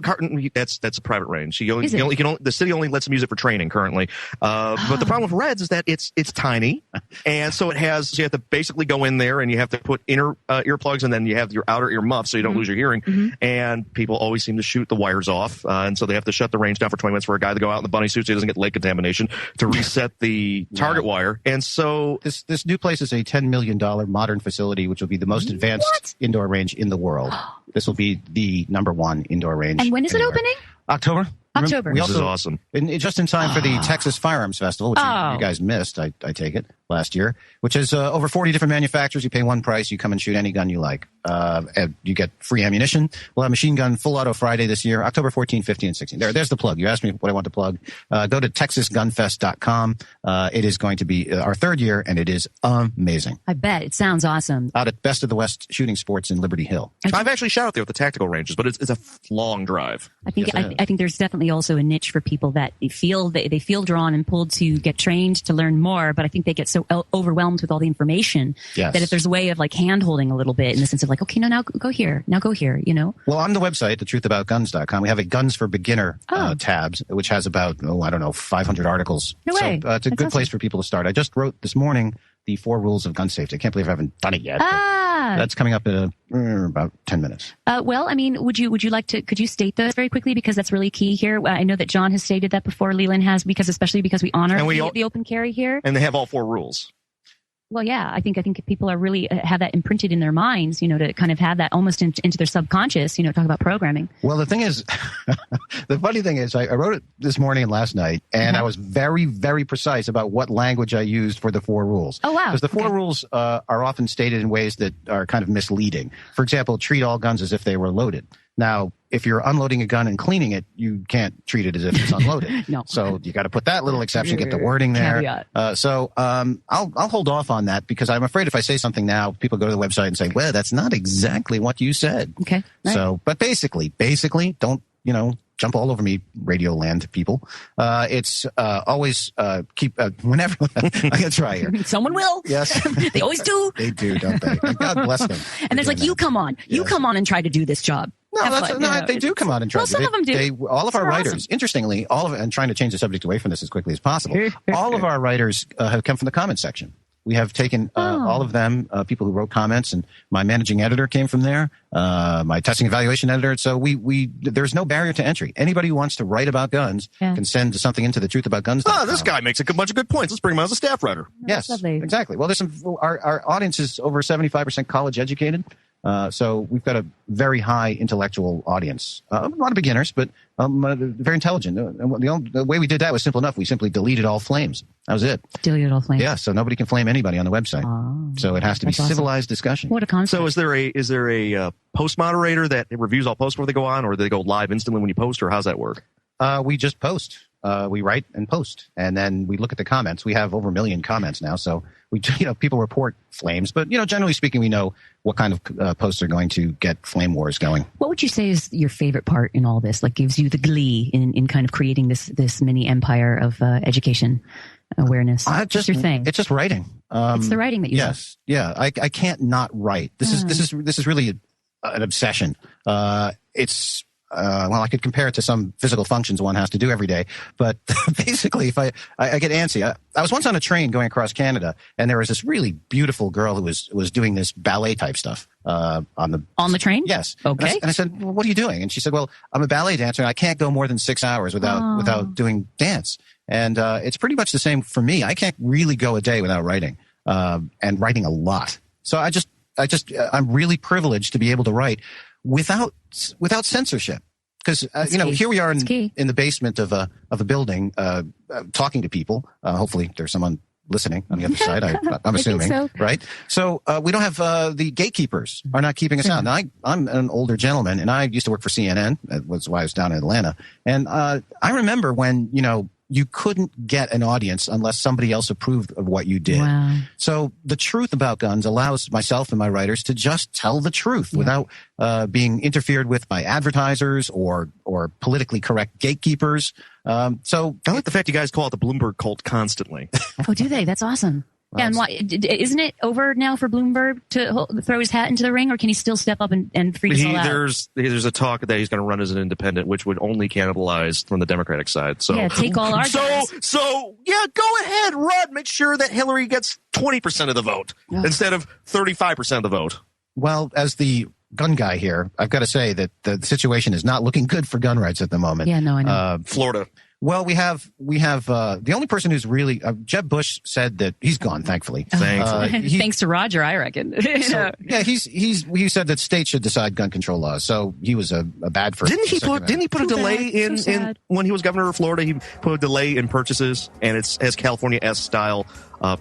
that's a private range. The city only lets them use it for training currently. But the problem with Reds is that it's tiny, and so you have to basically go in there and you have to put inner earplugs, and then you have your outer ear muff so you don't lose your hearing. Mm-hmm. And people always seem to shoot the wires off, and so they have to shut the range down for 20 minutes for a guy to go out in the bunny suit so he doesn't get leg contamination to reset the target wire. And so this new place is a $10 million modern facility, which will be the most advanced indoor range in the world. This will be the number one indoor range. And when is it opening? October. This is awesome. Just in time for the Texas Firearms Festival, which you guys missed, I take it, last year, which is over 40 different manufacturers. You pay one price. You come and shoot any gun you like. And you get free ammunition. We'll have Machine Gun Full Auto Friday this year, October 14, 15, and 16. There's the plug. You asked me what I want to plug. Go to TexasGunFest.com. It is going to be our third year, and it is amazing. I bet. It sounds awesome. Out at Best of the West Shooting Sports in Liberty Hill. I've actually shot out there with the tactical ranges, but it's a long drive. I think there's definitely also a niche for people that they feel drawn and pulled to get trained to learn more, but I think they get so overwhelmed with all the information that if there's a way of hand holding a little bit in the sense of okay, now go here, Well, on the website, thetruthaboutguns.com, we have a Guns for Beginner tabs, which has about 500 articles. No way. So it's a good place for people to start. I just wrote this morning the 4 rules of gun safety. I can't believe I haven't done it yet. That's coming up in about 10 minutes. Well, would you like to, could you state those very quickly? Because that's really key here. I know that John has stated that before. Leland has, especially because we honor the open carry here. And they have all 4 rules. Well, yeah, I think people are really have that imprinted in their minds, to kind of have that almost into their subconscious, talk about programming. Well, the thing is, the funny thing is, I wrote it this morning and last night, and I was very, very precise about what language I used for the 4 rules. Oh, wow. Because the 4 rules are often stated in ways that are kind of misleading. For example, treat all guns as if they were loaded. Now, if you're unloading a gun and cleaning it, you can't treat it as if it's unloaded. No. So you got to put that little exception, get the wording there. Caveat. I'll hold off on that because I'm afraid if I say something now, people go to the website and say, well, that's not exactly what you said. Okay. Right. So, but basically, don't, jump all over me, Radio Land people. It's always keep whenever I'm gonna try here. Someone will. Yes, they always do. They do, don't they? And God bless them. And there's like, you come on and try to do this job. They do come out and try. Well, some of them do. All of our writers, interestingly, and trying to change the subject away from this as quickly as possible, all of our writers have come from the comment section. We have taken all of them, people who wrote comments, and my managing editor came from there, my testing evaluation editor. So there's no barrier to entry. Anybody who wants to write about guns can send something into the Truth About Guns. Oh, this guy makes a bunch of good points. Let's bring him on as a staff writer. Yes, exactly. Well, our audience is over 75% college educated. So we've got a very high intellectual audience. A lot of beginners, but very intelligent. The way we did that was simple enough. We simply deleted all flames. That was it. Deleted all flames. Yeah, so nobody can flame anybody on the website. So it has to be civilized discussion. What a concept. So is there a post moderator that reviews all posts before they go on, or do they go live instantly when you post, or how's that work? We just post. We write and post, and then we look at the comments. We have over 1 million comments now, so people report flames, but generally speaking, we know what kind of posts are going to get flame wars going. What would you say is your favorite part in all this? Like, gives you the glee in kind of creating this mini empire of education awareness? Just your thing. It's just writing. It's the writing that you love. Yeah. I can't not write. This is really an obsession. I could compare it to some physical functions one has to do every day, but basically, if I get antsy. I was once on a train going across Canada, and there was this really beautiful girl who was doing this ballet type stuff on the train. Yes. Okay. And I said, well, what are you doing? And she said, well, I'm a ballet dancer, and I can't go more than 6 hours without doing dance. And it's pretty much the same for me. I can't really go a day without writing, and writing a lot. So I'm really privileged to be able to write without censorship, because here we are in the basement of a building, talking to people. Hopefully, there's someone listening on the other side. I'm assuming, so. Right? So we don't have the gatekeepers are not keeping us out. Now, I'm an older gentleman, and I used to work for CNN. That was why I was down in Atlanta, and I remember when you couldn't get an audience unless somebody else approved of what you did. Wow. So the Truth About Guns allows myself and my writers to just tell the truth without being interfered with by advertisers or politically correct gatekeepers. So I like the fact you guys call it the Bloomberg cult constantly. Oh, do they? That's awesome. Yeah, and isn't it over now for Bloomberg to throw his hat into the ring, or can he still step up and freak us all out? There's a talk that he's going to run as an independent, which would only cannibalize from the Democratic side. So yeah, take all our guys. So yeah, go ahead, run. Make sure that Hillary gets 20% of the vote instead of 35% of the vote. Well, as the gun guy here, I've got to say that the situation is not looking good for gun rights at the moment. Yeah, no, I know. Florida. Well, we have the only person who's really Jeb Bush said that he's gone. Thankfully, thanks to Roger, I reckon. He said that states should decide gun control laws. So he was a bad for. Didn't he put a delay in when he was governor of Florida? He put a delay in purchases, and it's as California-esque style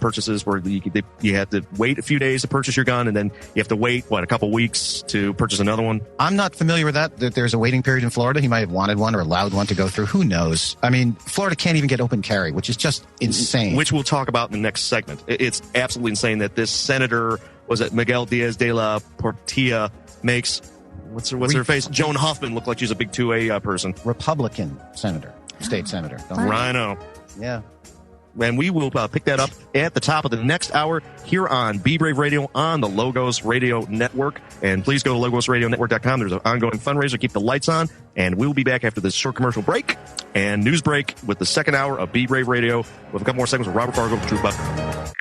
purchases where you had to wait a few days to purchase your gun, and then you have to wait a couple weeks to purchase another one. I'm not familiar with that there's a waiting period in Florida. He might have wanted one or allowed one to go through. Who knows? I mean, Florida can't even get open carry, which is just insane. Which we'll talk about in the next segment. It's absolutely insane that this senator, was it Miguel Diaz de la Portilla, makes what's her face? Joan Huffman look like she's a big 2A person. Republican senator, state senator. Rhino. Yeah. And we will pick that up at the top of the next hour here on Be Brave Radio on the Logos Radio Network. And please go to logosradionetwork.com. There's an ongoing fundraiser. Keep the lights on. And we'll be back after this short commercial break and news break with the second hour of Be Brave Radio with a couple more segments with Robert Fargo, Truth About Guns.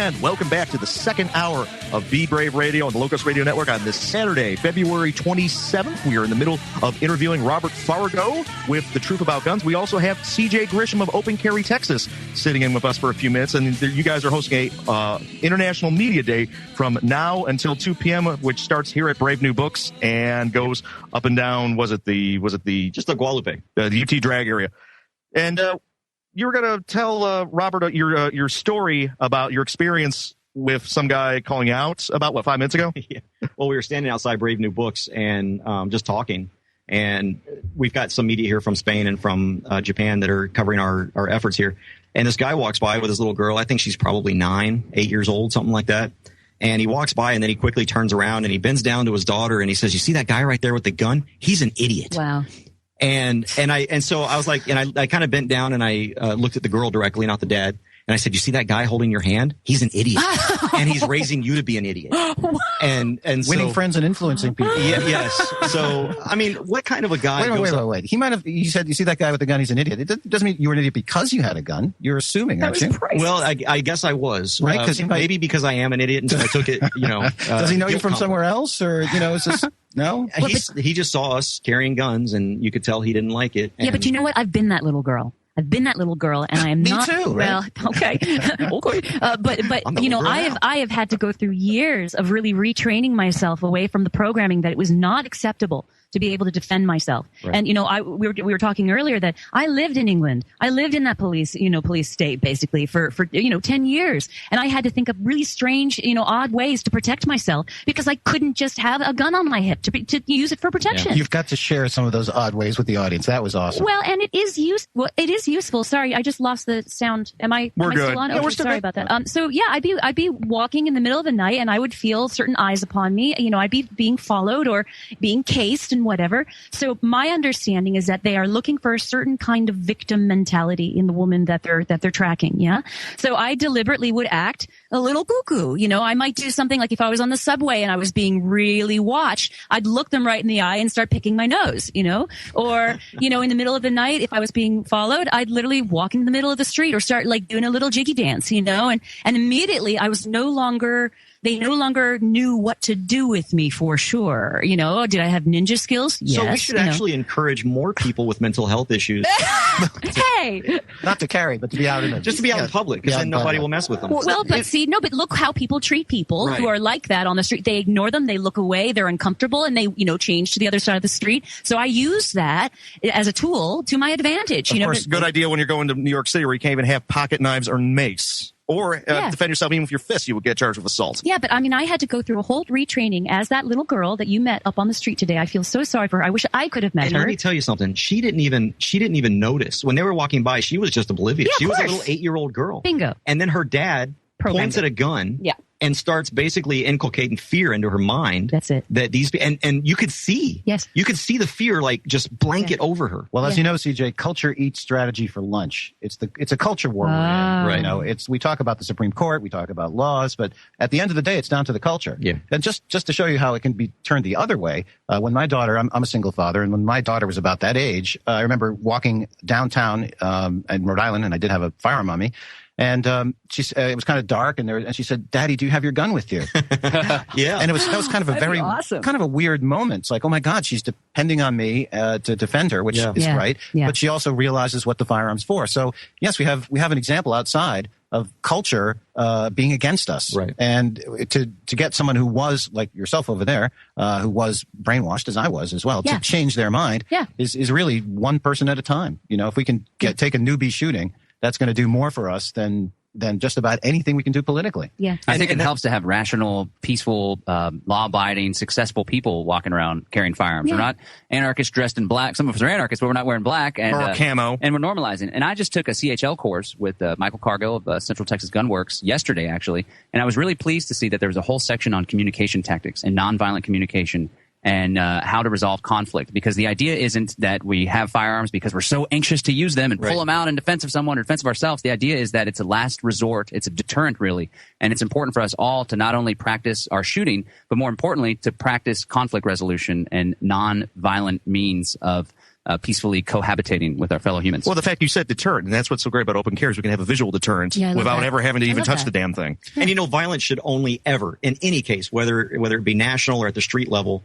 And welcome back to the second hour of Be Brave Radio on the Locust Radio Network on this Saturday, February 27th. We are in the middle of interviewing Robert Farago with The Truth About Guns. We also have CJ Grisham of Open Carry, Texas, sitting in with us for a few minutes. And you guys are hosting a International Media Day from now until 2 p.m., which starts here at Brave New Books and goes up and down. Was it the just the Guadalupe, the UT Drag area? And you were going to tell Robert your story about your experience with some guy calling you out about 5 minutes ago? Yeah. Well, we were standing outside Brave New Books and just talking, and we've got some media here from Spain and from Japan that are covering our efforts here. And this guy walks by with his little girl. I think she's probably 8 years old, something like that. And he walks by and then he quickly turns around and he bends down to his daughter and he says, "You see that guy right there with the gun? He's an idiot." Wow. And so I was like, and I kind of bent down and I looked at the girl directly, not the dad. And I said, "You see that guy holding your hand? He's an idiot, and he's raising you to be an idiot." And so, winning friends and influencing people. Yeah, yes. So, I mean, what kind of a guy? Wait. He might have. You said, "You see that guy with the gun? He's an idiot." It doesn't mean you were an idiot because you had a gun. You're assuming, aren't you? Well, I guess I was. Right? Because maybe because I am an idiot, and so I took it. Does he know you from somewhere else, or is this? No. He just saw us carrying guns, and you could tell he didn't like it. Yeah, but you know what? I've been that little girl. And I am not. Me too. Right? Well, okay, okay. But I have had to go through years of really retraining myself away from the programming that it was not acceptable to be able to defend myself. Right. And we were talking earlier that I lived in England. I lived in that police state basically for 10 years, and I had to think of really strange, odd ways to protect myself because I couldn't just have a gun on my hip to use it for protection. Yeah. You've got to share some of those odd ways with the audience. That was awesome. Well, and it is useful. Sorry, I just lost the sound. Am I still on? Yeah, okay, sorry about that. So yeah, I'd be walking in the middle of the night and I would feel certain eyes upon me. I'd be being followed or being cased and whatever. So my understanding is that they are looking for a certain kind of victim mentality in the woman that they're tracking. Yeah. So I deliberately would act a little cuckoo. I might do something like if I was on the subway and I was being really watched, I'd look them right in the eye and start picking my nose, or, in the middle of the night, if I was being followed, I'd literally walk in the middle of the street or start like doing a little jiggy dance, and immediately they no longer knew what to do with me for sure. Did I have ninja skills? Yes. So we should actually encourage more people with mental health issues. Hey! Not to carry, but to be out in just to be out in public, because then nobody will mess with them. Well, but look how people treat people who are like that on the street. They ignore them, they look away, they're uncomfortable, and they, change to the other side of the street. So I use that as a tool to my advantage. Of course, good idea when you're going to New York City where you can't even have pocket knives or mace. Or defend yourself even with your fists, you would get charged with assault. Yeah, but I had to go through a whole retraining as that little girl that you met up on the street today. I feel so sorry for her. I wish I could have met her. Let me tell you something. She didn't even notice when they were walking by. She was just oblivious. Yeah, she was a little 8-year-old girl. Bingo. And then her dad points at a gun. Yeah. And starts basically inculcating fear into her mind. That's it. That these and you could see. Yes. You could see the fear like just blanket over her. Well, as you know, CJ, culture eats strategy for lunch. It's a culture war we're in. Right. We talk about the Supreme Court, we talk about laws, but at the end of the day, it's down to the culture. Yeah. And just to show you how it can be turned the other way, when my daughter, I'm a single father, and when my daughter was about that age, I remember walking downtown in Rhode Island, and I did have a firearm on me. And it was kind of dark, and she said, "Daddy, do you have your gun with you?" Yeah, and that was kind of a very awesome. kind of a weird moment. It's like, oh my God, she's depending on me to defend her, which is right. Yeah. But she also realizes what the firearm's for. So yes, we have an example outside of culture being against us, right? And to get someone who was like yourself over there, who was brainwashed as I was as well, to change their mind, is really one person at a time. If we can take a newbie shooting, that's going to do more for us than just about anything we can do politically. Yeah, I think it helps to have rational, peaceful, law-abiding, successful people walking around carrying firearms. We're not anarchists dressed in black. Some of us are anarchists, but we're not wearing black. And, or camo. And we're normalizing. And I just took a CHL course with Michael Cargill of Central Texas Gun Works yesterday, actually. And I was really pleased to see that there was a whole section on communication tactics and nonviolent communication and how to resolve conflict. Because the idea isn't that we have firearms because we're so anxious to use them and pull them out in defense of someone or defense of ourselves. The idea is that it's a last resort. It's a deterrent, really. And it's important for us all to not only practice our shooting, but more importantly, to practice conflict resolution and non-violent means of peacefully cohabitating with our fellow humans. Well, the fact you said deterrent, and that's what's so great about open carry is we can have a visual deterrent without ever having to even touch the damn thing. And violence should only ever, in any case, whether it be national or at the street level,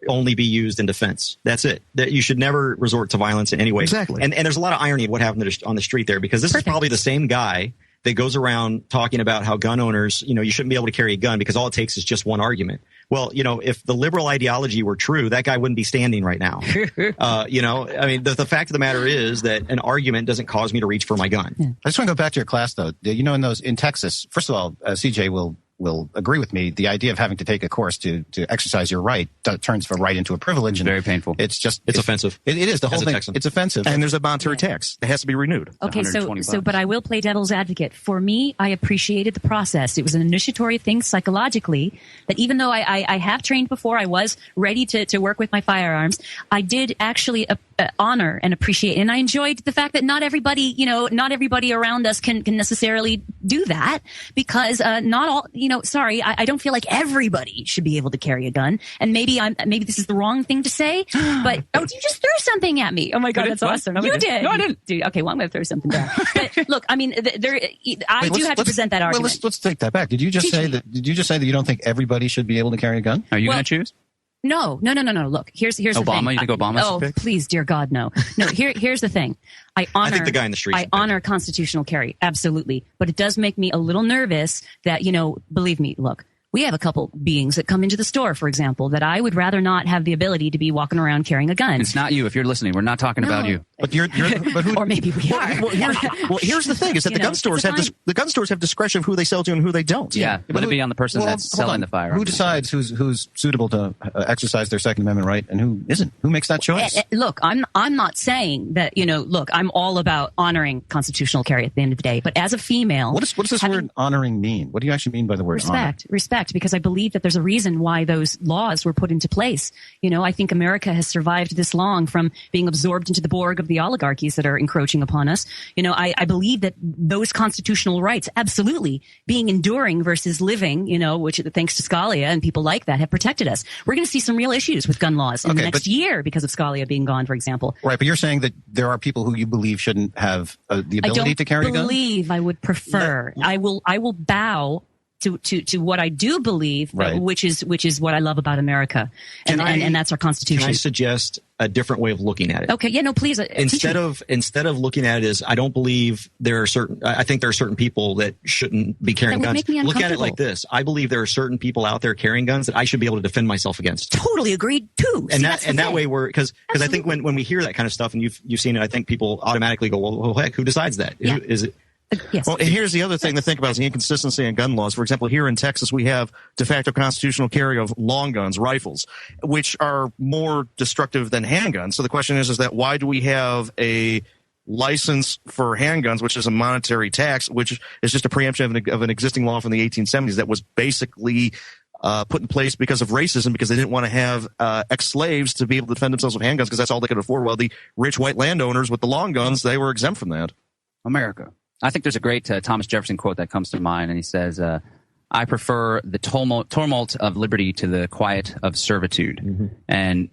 only be used in defense. That's it. That you should never resort to violence in any way. Exactly. And there's a lot of irony of what happened on the street there, because this is probably the same guy that goes around talking about how gun owners, you shouldn't be able to carry a gun because all it takes is just one argument. Well, if the liberal ideology were true, that guy wouldn't be standing right now. The fact of the matter is that an argument doesn't cause me to reach for my gun. Yeah. I just want to go back to your class, though. In Texas, first of all, CJ will agree with me. The idea of having to take a course to exercise your right turns a right into a privilege. And very painful. It's offensive. It is the whole thing. Texan. It's offensive. And there's a monetary tax that has to be renewed. Okay, but I will play devil's advocate. For me, I appreciated the process. It was an initiatory thing psychologically that even though I have trained before, I was ready to work with my firearms, I did actually honor and appreciate, and I enjoyed the fact that not everybody around us can necessarily do that, because not all, I don't feel like everybody should be able to carry a gun. And maybe this is the wrong thing to say, but you just threw something at me. Oh my God, that's awesome. You did. No, I didn't. Dude, okay, well, I'm going to throw something back. But look, I mean, I do have to present that argument. Well, let's take that back. Did you just say that you don't think everybody should be able to carry a gun? Are you going to choose? No. Look, here's the thing. Obama, you think Obama's Oh, please, dear God, no. No, here's the thing. I think the guy in the street. I honor constitutional carry, absolutely. But it does make me a little nervous that, believe me, look, we have a couple beings that come into the store, for example, that I would rather not have the ability to be walking around carrying a gun. It's not you. If you're listening, we're not talking about you. But who, or maybe we are. Here's the thing: is that the gun stores have discretion of who they sell to and who they don't. Yeah, let it be on the person that's selling the firearm. Who decides who's suitable to exercise their Second Amendment right and who isn't? Who makes that choice? Look, I'm not saying that. Look, I'm all about honoring constitutional carry at the end of the day. But as a female, what does this word honoring mean? What do you actually mean by the word honor? Respect, because I believe that there's a reason why those laws were put into place. I think America has survived this long from being absorbed into the Borg of the oligarchies that are encroaching upon us. I believe that those constitutional rights, absolutely, being enduring versus living, which thanks to Scalia and people like that have protected us. We're going to see some real issues with gun laws in the next year because of Scalia being gone, for example. Right, but you're saying that there are people who you believe shouldn't have the ability to carry a gun? I would prefer. I will bow to what I do believe, right, which is what I love about America, and that's our Constitution. Can I suggest a different way of looking at it? Okay, yeah, no, please. Instead of looking at it as I don't believe I think there are certain people that shouldn't be carrying guns. Look at it like this: I believe there are certain people out there carrying guns that I should be able to defend myself against. Totally agreed too. And that way because I think when we hear that kind of stuff and you've seen it, I think people automatically go, well heck, who decides that? Yeah. Is it? Yes. Well, and here's the other thing to think about is the inconsistency in gun laws. For example, here in Texas, we have de facto constitutional carry of long guns, rifles, which are more destructive than handguns. So the question is that why do we have a license for handguns, which is a monetary tax, which is just a preemption of an existing law from the 1870s that was basically put in place because of racism, because they didn't want to have ex-slaves to be able to defend themselves with handguns because that's all they could afford. Well, the rich white landowners with the long guns, they were exempt from that. America. I think there's a great Thomas Jefferson quote that comes to mind, and he says, I prefer the tumult of liberty to the quiet of servitude. Mm-hmm. And,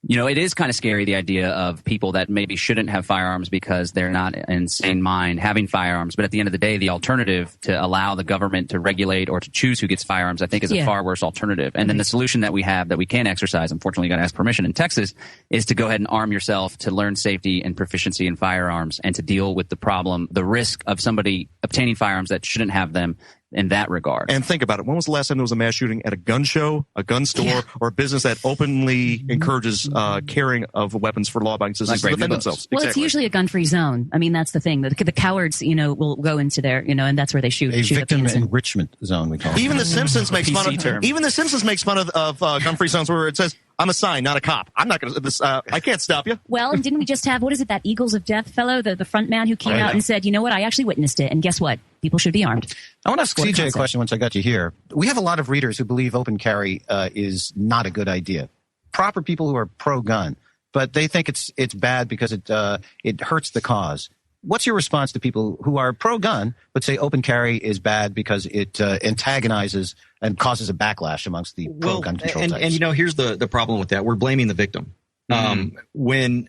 it is kind of scary, the idea of people that maybe shouldn't have firearms because they're not in sane mind having firearms. But at the end of the day, the alternative to allow the government to regulate or to choose who gets firearms, I think is a far worse alternative. And then the solution that we have that we can exercise, unfortunately, you got to ask permission in Texas, is to go ahead and arm yourself to learn safety and proficiency in firearms and to deal with the problem, the risk of somebody obtaining firearms that shouldn't have them in that regard. And think about it. When was the last time there was a mass shooting at a gun show, a gun store, or a business that openly encourages carrying of weapons for law-abiding citizens to defend themselves? Well, It's usually a gun-free zone. I mean, that's the thing. The cowards, will go into there, and that's where they shoot. A victim enrichment zone, we call it. Even The Simpsons makes fun of. Even The Simpsons makes fun of gun-free zones where it says, "I'm a sign, not a cop. I'm not going to. I can't stop you." Well, and didn't we just have that Eagles of Death fellow, the front man who came out and said, "You know what? I actually witnessed it, and guess what? People should be armed." I want to ask CJ a question once I got you here. We have a lot of readers who believe open carry is not a good idea. Proper people who are pro-gun, but they think it's bad because it hurts the cause. What's your response to people who are pro-gun but say open carry is bad because it antagonizes and causes a backlash amongst the pro-gun control types? And here's the problem with that. We're blaming the victim. Mm-hmm. When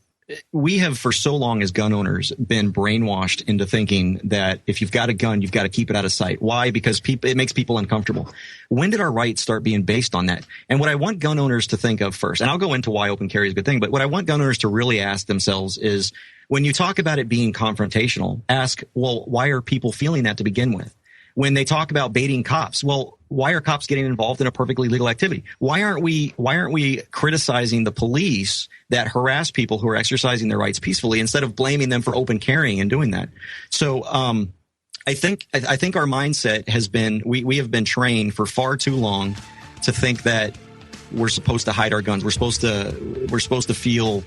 we have for so long as gun owners been brainwashed into thinking that if you've got a gun, you've got to keep it out of sight. Why? Because it makes people uncomfortable. When did our rights start being based on that? And what I want gun owners to think of first, and I'll go into why open carry is a good thing, but what I want gun owners to really ask themselves is, when you talk about it being confrontational, ask, well, why are people feeling that to begin with? When they talk about baiting cops, well, why are cops getting involved in a perfectly legal activity? Why aren't we criticizing the police that harass people who are exercising their rights peacefully instead of blaming them for open carrying and doing that? So I think our mindset has been, we have been trained for far too long to think that we're supposed to hide our guns. We're supposed to feel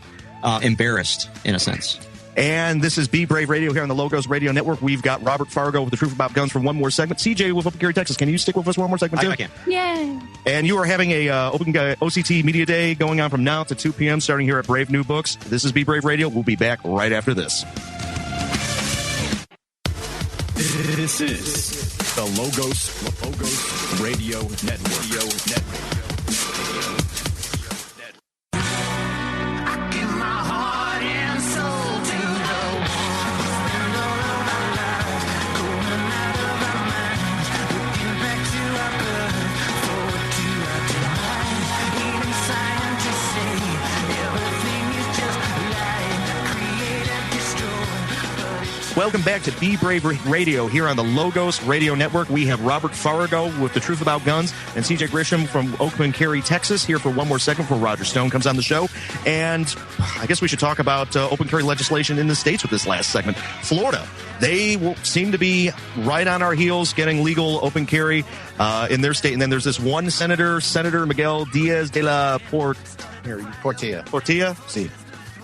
embarrassed in a sense. And this is Be Brave Radio here on the Logos Radio Network. We've got Robert Fargo with The Truth About Guns for one more segment. CJ with Open Carry Texas. Can you stick with us one more segment, too? I can. Yay. And you are having a Open OCT Media Day going on from now to 2 p.m. starting here at Brave New Books. This is Be Brave Radio. We'll be back right after this. This is the Logos Radio Network. Welcome back to Be Brave Radio here on the Logos Radio Network. We have Robert Fargo with The Truth About Guns and CJ Grisham from Open Carry, Texas, here for one more second before Roger Stone comes on the show. And I guess we should talk about open carry legislation in the states with this last segment. Florida, they seem to be right on our heels getting legal open carry in their state. And then there's this one Senator Miguel Diaz de la Portilla. See.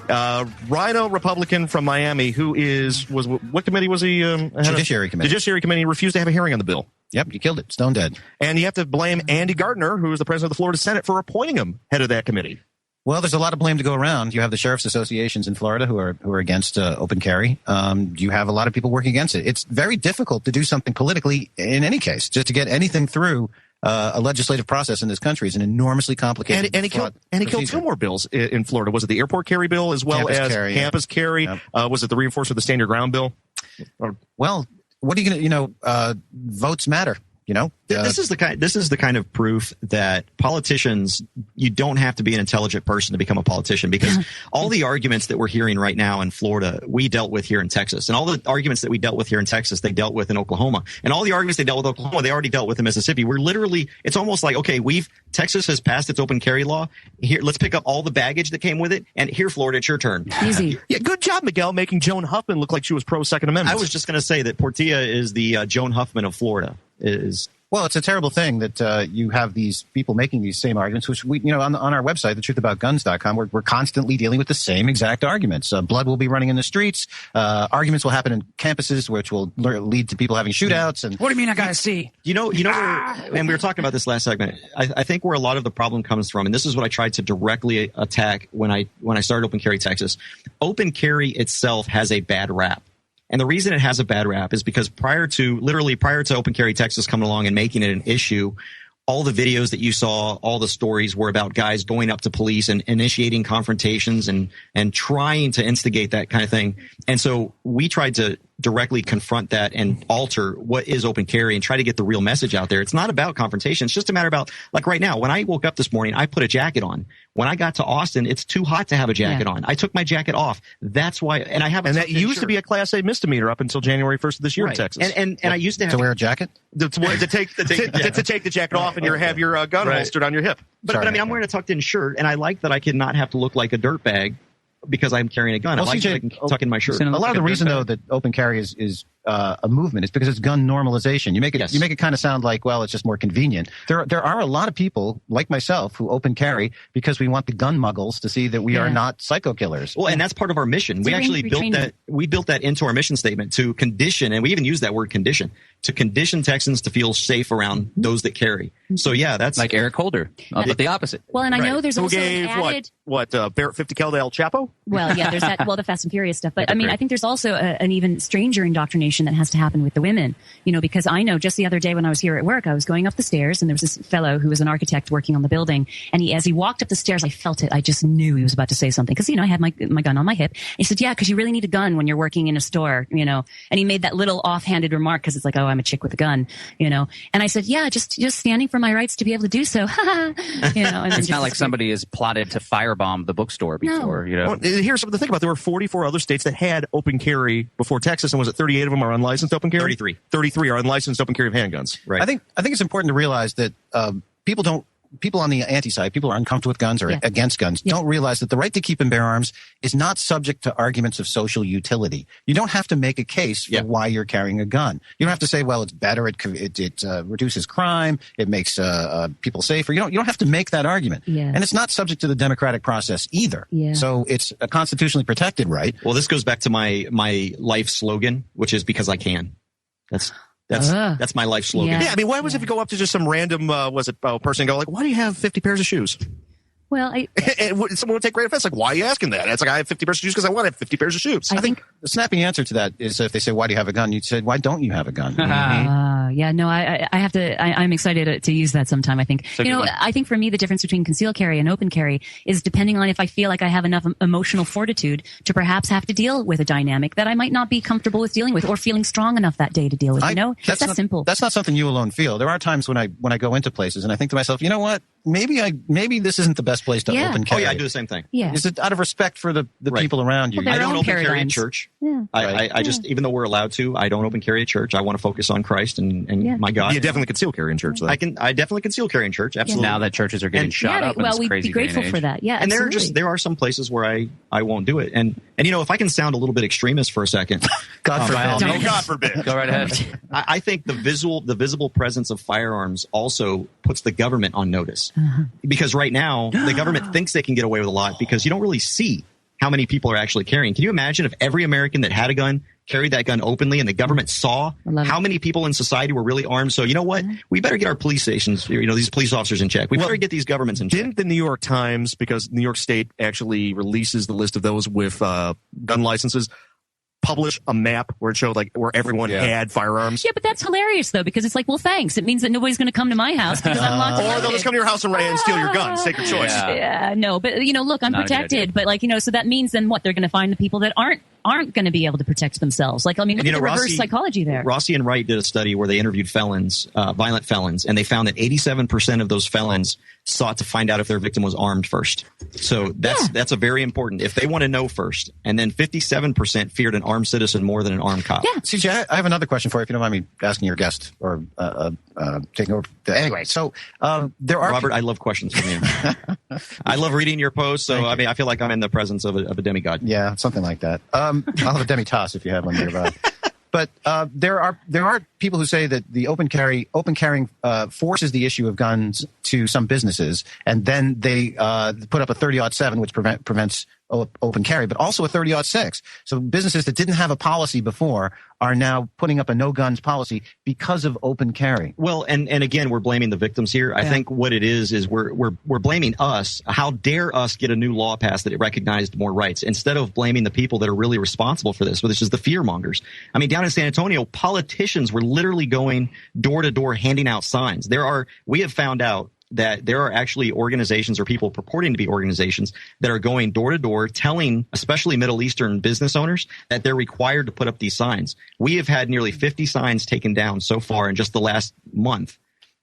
Rhino Republican from Miami, who what committee was he? Judiciary Committee. Judiciary Committee refused to have a hearing on the bill. Yep, you killed it. Stone dead. And you have to blame Andy Gardner, who is the president of the Florida Senate, for appointing him head of that committee. Well, there's a lot of blame to go around. You have the sheriff's associations in Florida who are against open carry. You have a lot of people working against it. It's very difficult to do something politically in any case, just to get anything through. A legislative process in this country is an enormously complicated. And he killed two more bills in Florida. Was it the airport carry bill as well as campus carry? Yep. Was it the reinforcement of the stand your ground bill? Well, what are you going to? Votes matter. This is the kind of proof that politicians, you don't have to be an intelligent person to become a politician, because all the arguments that we're hearing right now in Florida, we dealt with here in Texas, and all the arguments that we dealt with here in Texas, they dealt with in Oklahoma, and all the arguments they dealt with in Oklahoma, they already dealt with in Mississippi. We're literally, it's almost like, okay, Texas has passed its open carry law. Here, let's pick up all the baggage that came with it, and here, Florida, it's your turn. Easy. Yeah, good job, Miguel, making Joan Huffman look like she was pro Second Amendment. I was just going to say that Portilla is the Joan Huffman of Florida. Well, it's a terrible thing that you have these people making these same arguments, which we, on our website, thetruthaboutguns.com, we're constantly dealing with the same exact arguments. Blood will be running in the streets. Arguments will happen in campuses, which will lead to people having shootouts. And what do you mean I got to see? And we were talking about this last segment. I think where a lot of the problem comes from, and this is what I tried to directly attack when I started Open Carry Texas. Open carry itself has a bad rap. And the reason it has a bad rap is because prior to Open Carry Texas coming along and making it an issue, all the videos that you saw, all the stories were about guys going up to police and initiating confrontations and trying to instigate that kind of thing. And so we tried to directly confront that and alter what is open carry and try to get the real message out there. It's not about confrontation. It's just a matter about, like right now, when I woke up this morning, I put a jacket on. When I got to Austin, it's too hot to have a jacket on. I took my jacket off. That's why, and I have a that used to be a Class A misdemeanor up until January 1st of this year in Texas. And I used to have to wear a jacket to take the jacket off and have your gun holstered on your hip. But I mean, I'm wearing a tucked in shirt, and I like that I can not have to look like a dirtbag because I'm carrying a gun. Well, I like that I can tuck in my shirt. A lot of the reason, though, that open carry is a movement is because it's gun normalization. You make it kind of sound like, well, it's just more convenient. There are a lot of people like myself who open carry because we want the gun muggles to see that we are not psycho killers. Well, and that's part of our mission. We actually built that into our mission statement to condition, and we even use that word condition. to condition Texans to feel safe around those that carry. So yeah, that's like Eric Holder, but the opposite. Well, and I know there's Who also gave an added... Barrett 50 cal to El Chapo? Well, yeah, there's that. Well, the Fast and Furious stuff, but I mean, I think there's also an even stranger indoctrination that has to happen with the women. Because I know just the other day when I was here at work, I was going up the stairs, and there was this fellow who was an architect working on the building, and as he walked up the stairs, I felt it. I just knew he was about to say something because I had my gun on my hip. He said, "Yeah, because you really need a gun when you're working in a store," And he made that little offhanded remark because it's like, "Oh, I'm a chick with a gun," And I said, "Yeah, just standing for my rights to be able to do so." And it's not like somebody has plotted to firebomb the bookstore before. Well, here's something to think about. There were 44 other states that had open carry before Texas, and was it 38 of them are unlicensed open carry? 33 are unlicensed open carry of handguns. Right. I think it's important to realize that people on the anti-side, people who are uncomfortable with guns or against guns, don't realize that the right to keep and bear arms is not subject to arguments of social utility. You don't have to make a case for why you're carrying a gun. You don't have to say, well, it's better, it reduces crime, it makes people safer. You don't have to make that argument. Yeah. And it's not subject to the democratic process either. Yeah. So it's a constitutionally protected right. Well, this goes back to my life slogan, which is because I can. That's my life slogan. Yeah, I mean, why was if you go up to just some random person and go like, why do you have 50 pairs of shoes? Well, and someone would take great offense. Like, why are you asking that? It's like, I have 50 pairs of shoes because I want to have 50 pairs of shoes. I think the snappy answer to that is if they say, why do you have a gun? You'd say, why don't you have a gun? Yeah, no, I have to, I'm excited to use that sometime, I think. So I think for me, the difference between concealed carry and open carry is depending on if I feel like I have enough emotional fortitude to perhaps have to deal with a dynamic that I might not be comfortable with dealing with or feeling strong enough that day to deal with, That's simple. That's not something you alone feel. There are times when I go into places and I think to myself, you know what? Maybe this isn't the best place to open carry. Oh yeah, I do the same thing. Yeah. Is it out of respect for the people around you? I don't open carry at church. Yeah. I just, even though we're allowed to, I don't open carry at church. I want to focus on Christ and my God. You definitely conceal carry in church, though. I definitely conceal carry in church. Absolutely. Now that churches are getting shot up. Well, we'd be grateful for that. Yeah. And there are some places where I won't do it. And if I can sound a little bit extremist for a second, God forbid. No, God forbid. Go right ahead. I think the visible presence of firearms also puts the government on notice. Because right now, the government thinks they can get away with a lot because you don't really see how many people are actually carrying. Can you imagine if every American that had a gun carried that gun openly and the government saw how many people in society were really armed? So you know what? We better get our police stations, these police officers in check. We better get these governments in check. Didn't the New York Times, because New York State actually releases the list of those with gun licenses, publish a map where it showed where everyone had firearms? Yeah, but that's hilarious though, because it's like, well, thanks. It means that nobody's going to come to my house because I'm locked. Or they'll just come to your house and steal your guns. Take your choice. Yeah, no, but look, I'm protected. But so that means then what? They're going to find the people that aren't going to be able to protect themselves. Look at the reverse psychology there. Rossi and Wright did a study where they interviewed felons, violent felons, and they found that 87% of those felons sought to find out if their victim was armed first. So that's a very important. If they want to know first, and then 57% feared an armed citizen more than an armed cop. Yeah. CJ, I have another question for you, if you don't mind me asking your guest or taking over. Anyway, so there are Robert. I love questions from you. I love reading your posts. So I feel like I'm in the presence of a demigod. Yeah, something like that. I'll have a demi-toss if you have one nearby. But there are people who say that the open carrying forces the issue of guns to some businesses, and then they put up a 30-07, which prevents open carry, but also a 30-06. So businesses that didn't have a policy before are now putting up a no guns policy because of open carry. Well, and again, we're blaming the victims here. I think what it is we're blaming us. How dare us get a new law passed that it recognized more rights instead of blaming the people that are really responsible for this, which is the fear mongers. I mean, down in San Antonio, politicians were literally going door to door handing out signs. We have found out that there are actually organizations or people purporting to be organizations that are going door to door telling especially Middle Eastern business owners that they're required to put up these signs. We have had nearly 50 signs taken down so far in just the last month.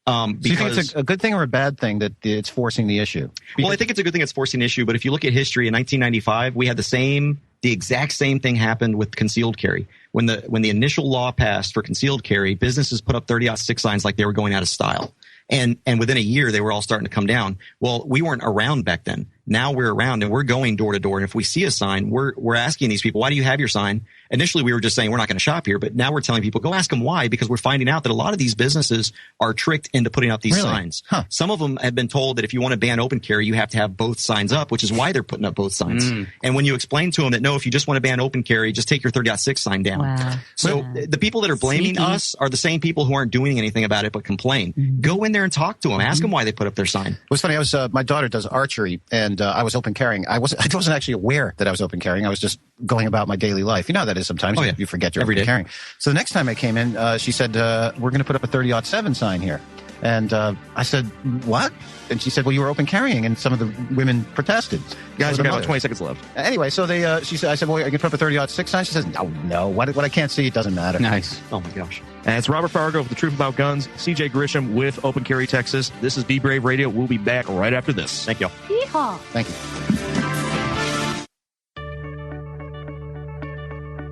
So you think it's a good thing or a bad thing that it's forcing the issue? Well, I think it's a good thing it's forcing the issue, but if you look at history, in 1995, we had the exact same thing happened with concealed carry. When the initial law passed for concealed carry, businesses put up 30-06 signs like they were going out of style. And within a year, they were all starting to come down. Well, we weren't around back then. Now we're around and we're going door to door. And if we see a sign, we're asking these people, why do you have your sign? Initially, we were just saying we're not going to shop here, but now we're telling people, go ask them why, because we're finding out that a lot of these businesses are tricked into putting up these signs. Huh. Some of them have been told that if you want to ban open carry, you have to have both signs up, which is why they're putting up both signs. And when you explain to them that, no, if you just want to ban open carry, just take your 30.6 sign down. Wow. So the people that are blaming us are the same people who aren't doing anything about it but complain. Go in there and talk to them. Ask them why they put up their sign. It was funny. My daughter does archery, and I was open carrying. I wasn't actually aware that I was open carrying. I was just going about my daily life. You know how that is sometimes. You forget you're open carrying. So the next time I came in, she said, we're going to put up a 30-07 sign here. And I said, what? And she said, well, you were open carrying, and some of the women protested. Guys, we got about 20 seconds left. Anyway, so she said, I said, well, are you going to put up a 30-06 sign? She says, no. What I can't see, it doesn't matter. Nice. Oh, my gosh. And it's Robert Fargo with The Truth About Guns, CJ Grisham with Open Carry Texas. This is Be Brave Radio. We'll be back right after this. Thank you. Yeehaw. Thank you.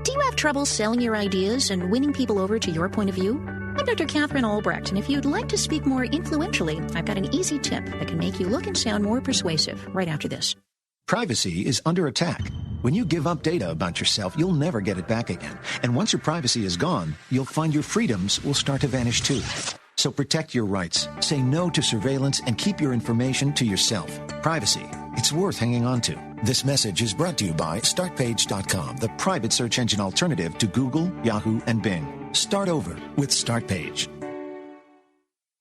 Do you have trouble selling your ideas and winning people over to your point of view? I'm Dr. Catherine Albrecht, and if you'd like to speak more influentially, I've got an easy tip that can make you look and sound more persuasive right after this. Privacy is under attack. When you give up data about yourself, you'll never get it back again. And once your privacy is gone, you'll find your freedoms will start to vanish too. So protect your rights, say no to surveillance, and keep your information to yourself. Privacy, it's worth hanging on to. This message is brought to you by StartPage.com, the private search engine alternative to Google, Yahoo, and Bing. Start over with StartPage.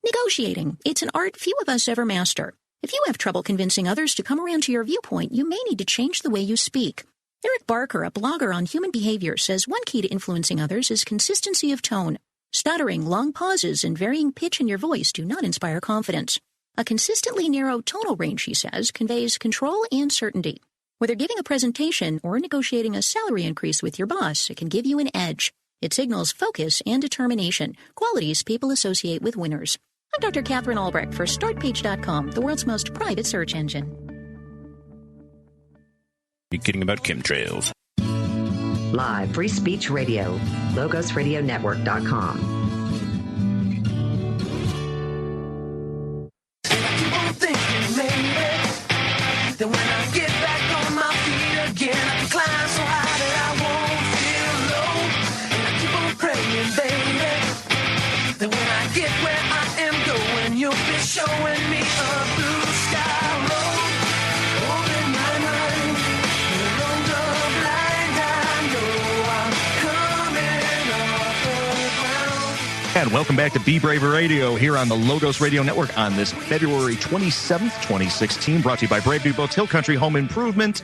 Negotiating. It's an art few of us ever master. If you have trouble convincing others to come around to your viewpoint, you may need to change the way you speak. Eric Barker, a blogger on human behavior, says one key to influencing others is consistency of tone. Stuttering, long pauses, and varying pitch in your voice do not inspire confidence. A consistently narrow tonal range, he says, conveys control and certainty. Whether giving a presentation or negotiating a salary increase with your boss, it can give you an edge. It signals focus and determination, qualities people associate with winners. I'm Dr. Catherine Albrecht for StartPage.com, the world's most private search engine. You're kidding about chemtrails. Live Free Speech Radio, LogosRadioNetwork.com. Then when I get back on my feet again, I can climb so high that I won't feel low. And I keep on praying, baby. Then when I get where I am going, you'll be showing me a blue sky road. Open my mind, along the blind, I know I'm coming off the ground. And welcome back to Be Brave Radio here on the Logos Radio Network on this February 27th, 2016, brought to you by Brave New Books, Hill Country Home Improvement,